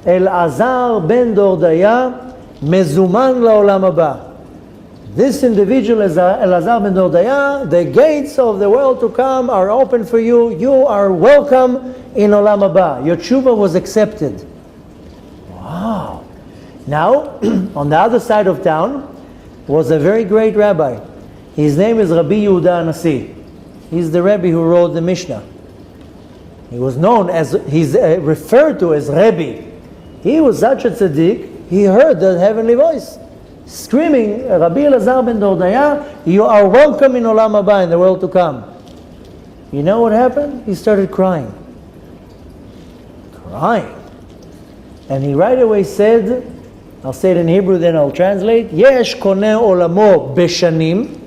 Elazar ben Dordaya, mezuman la'olam haba. This individual is Elazar ben Dordaya. The gates of the world to come are open for you. You are welcome in Olam Haba. Your tshuva was accepted. Wow. Now, on the other side of town was a very great rabbi. His name is Rabbi Yehuda Nasi. He's the rabbi who wrote the Mishnah. He was known as, he's referred to as Rabbi. He was such a tzaddik, he heard the heavenly voice screaming, Rabbi Elazar ben Dordaya, you are welcome in Olam Haba, in the world to come. You know what happened? He started crying. And he right away said, I'll say it in Hebrew, then I'll translate, Yesh koneh olamo beshanim.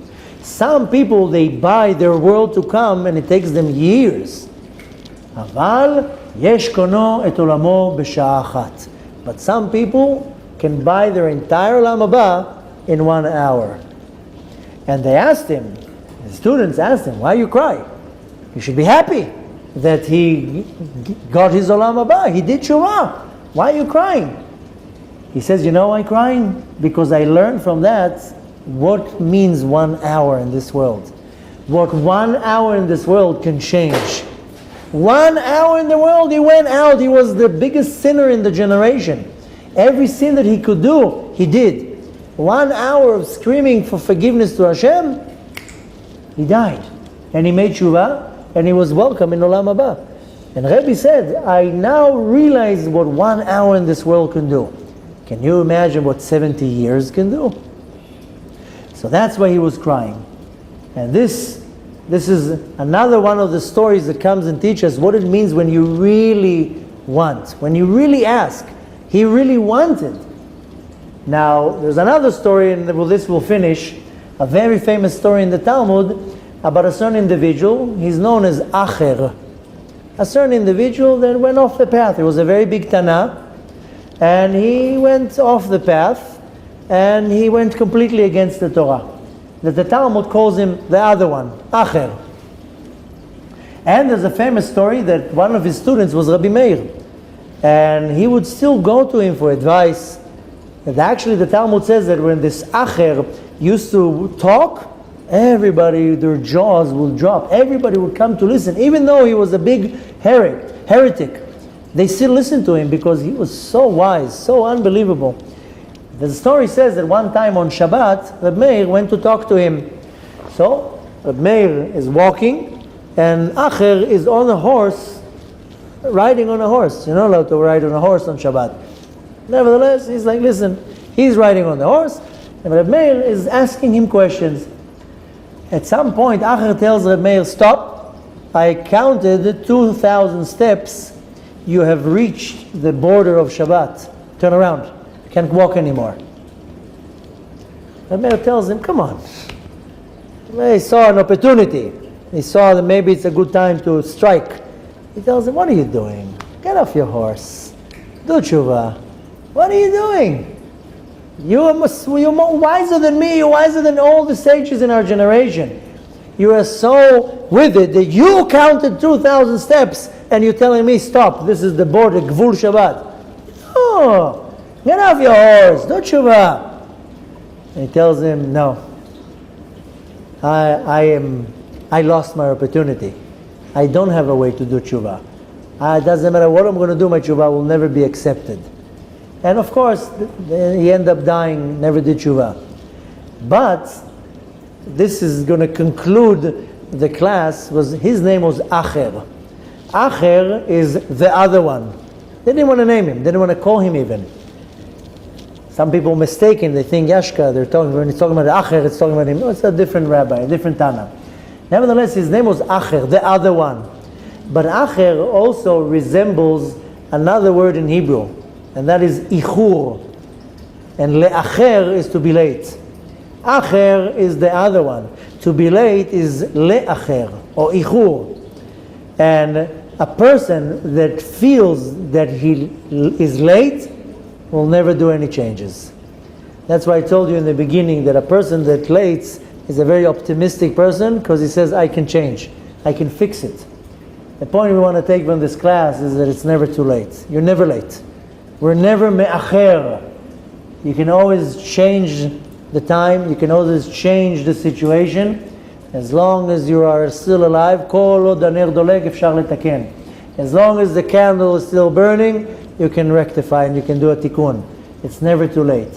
Some people, they buy their world to come and it takes them years. Aval yesh kono et olamo b'sha'ah achat. But some people can buy their entire Olam Haba in 1 hour. And they asked him, the students asked him, why you cry? You should be happy that he got his Olam Haba. He did Shuvah. Why are you crying? He says, you know why I'm crying? Because I learned from that what means 1 hour in this world. What 1 hour in this world can change. 1 hour in the world, he went out. He was the biggest sinner in the generation. Every sin that he could do, he did. 1 hour of screaming for forgiveness to Hashem, he died. And he made tshuva, and he was welcome in Olam Haba. And Rebbe said, I now realize what 1 hour in this world can do. Can you imagine what 70 years can do? So that's why he was crying. And this is another one of the stories that comes and teaches us what it means when you really want. When you really ask, he really wanted. Now, there's another story, and with this we'll finish, a very famous story in the Talmud about a certain individual. He's known as Acher. A certain individual that went off the path. He was a very big Tana, and he went off the path, and he went completely against the Torah. The Talmud calls him the other one, Acher. And there's a famous story that one of his students was Rabbi Meir, and he would still go to him for advice. And actually, the Talmud says that when this Acher used to talk, everybody, their jaws would drop. Everybody would come to listen, even though he was a big heretic. They still listened to him because he was so wise, so unbelievable. The story says that one time on Shabbat, Rabbi Meir went to talk to him. So, Rabbi Meir is walking, and Acher is on a horse, riding on a horse. You're not allowed to ride on a horse on Shabbat. Nevertheless, he's like, listen, he's riding on the horse, and Rabbi Meir is asking him questions. At some point, Acher tells Rabbi Meir, stop. I counted 2,000 steps. You have reached the border of Shabbat. Turn around. You can't walk anymore. Rabbi Meir tells him, come on. He saw an opportunity. He saw that maybe it's a good time to strike. He tells him, what are you doing? Get off your horse. Do tshuva. What are you doing? You're more wiser than me. You're wiser than all the sages in our generation. You are so with it that you counted 2,000 steps and you're telling me, stop, this is the border, Gvul Shabbat. Oh, get off your horse. Do tshuva. And he tells him, no. I lost my opportunity. I don't have a way to do tshuva. It doesn't matter what I'm going to do, my tshuva will never be accepted. And of course, he ended up dying, never did tshuva. But this is going to conclude the class. His name was Acher. Acher is the other one. They didn't want to name him. They didn't want to call him even. Some people mistaken. They think Yashka. When it's talking about Acher, it's talking about him. No, it's a different rabbi, a different Tana. Nevertheless, his name was Acher, the other one. But Acher also resembles another word in Hebrew, and that is ichur. And le'acher is to be late. Acher is the other one. To be late is le'acher, or ichur. And a person that feels that he is late will never do any changes. That's why I told you in the beginning that a person that late is a very optimistic person, because he says, I can change, I can fix it. The point we want to take from this class is that it's never too late. You're never late. We're never me'acher. You can always change the time, you can always change the situation, as long as you are still alive. Kol od haner dolek efshar letaken. As long as the candle is still burning, you can rectify and you can do a tikkun. It's never too late.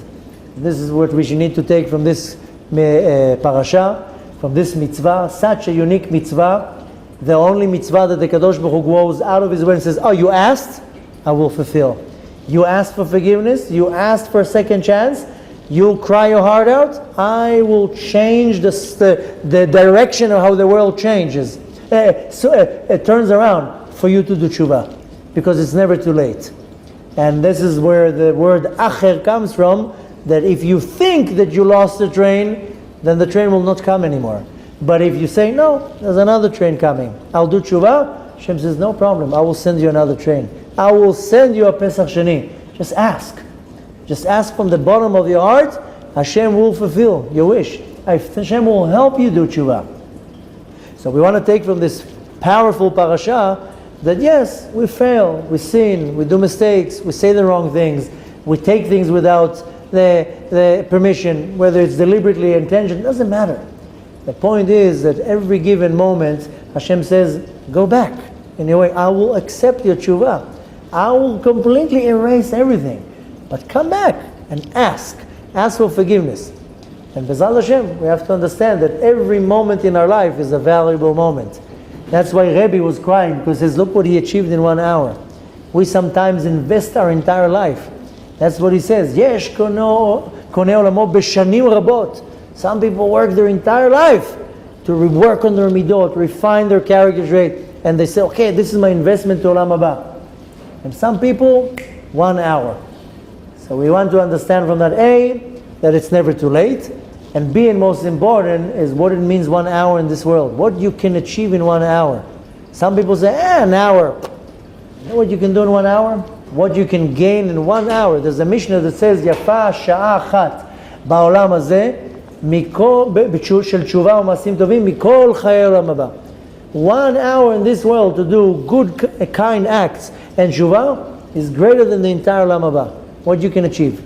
This is what we should need to take from this parasha, from this mitzvah, such a unique mitzvah, the only mitzvah that the Kadosh Baruch Hu goes out of his way and says, oh, you asked? I will fulfill. You asked for forgiveness, you asked for a second chance, you'll cry your heart out, I will change the direction of how the world changes. It turns around for you to do tshuva, because it's never too late. And this is where the word acher comes from, that if you think that you lost the train, then the train will not come anymore. But if you say, no, there's another train coming, I'll do tshuva, Hashem says, no problem, I will send you another train. I will send you a Pesach Sheni. Just ask. Just ask from the bottom of your heart, Hashem will fulfill your wish. Hashem will help you do tshuva. So we want to take from this powerful parasha that yes, we fail, we sin, we do mistakes, we say the wrong things, we take things without the permission, whether it's deliberately or intentional, it doesn't matter. The point is that every given moment, Hashem says, go back. In a way, I will accept your tshuva. I will completely erase everything. But come back and ask. Ask for forgiveness. And B'ezrat Hashem, we have to understand that every moment in our life is a valuable moment. That's why Rebbe was crying, because he says, look what he achieved in 1 hour. We sometimes invest our entire life. That's what he says. Yesh koneh olamo b'shanim rabot. Some people work their entire life to work on their midot, refine their character trait, and they say, okay, this is my investment to Olam Haba. And some people, 1 hour. So we want to understand from that A, that it's never too late, and B, and most important, is what it means 1 hour in this world. What you can achieve in 1 hour. Some people say, an hour. You know what you can do in 1 hour? What you can gain in 1 hour. There's a Mishnah that says, Yafa sha'a achat ba'olam hazeh של תשובה ומעשים טובים מכל חיי העולם הבא. 1 hour in this world to do good, kind acts and tshuva is greater than the entire olam haba. What you can achieve.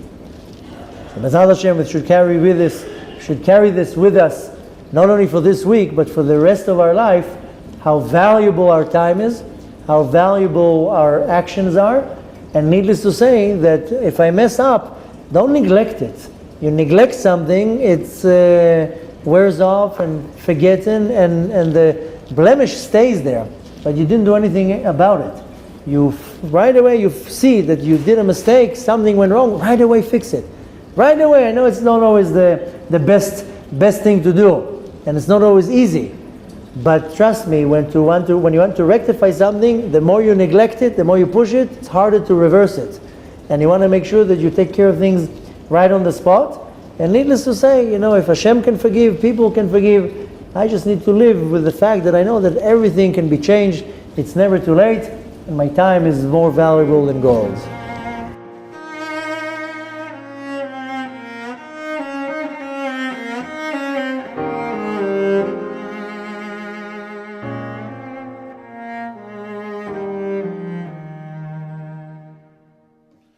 So B'ezrat Hashem, we should carry this with us, not only for this week, but for the rest of our life, how valuable our time is, how valuable our actions are, and needless to say that if I mess up, don't neglect it. You neglect something, it's wears off and forgotten, and the blemish stays there, but you didn't do anything about it. Right away you see that you did a mistake, something went wrong, right away fix it. Right away. I know it's not always the best thing to do, and it's not always easy. But trust me, when you want to rectify something, the more you neglect it, the more you push it, it's harder to reverse it. And you want to make sure that you take care of things right on the spot. And needless to say, if Hashem can forgive, people can forgive. I just need to live with the fact that I know that everything can be changed. It's never too late, and my time is more valuable than gold.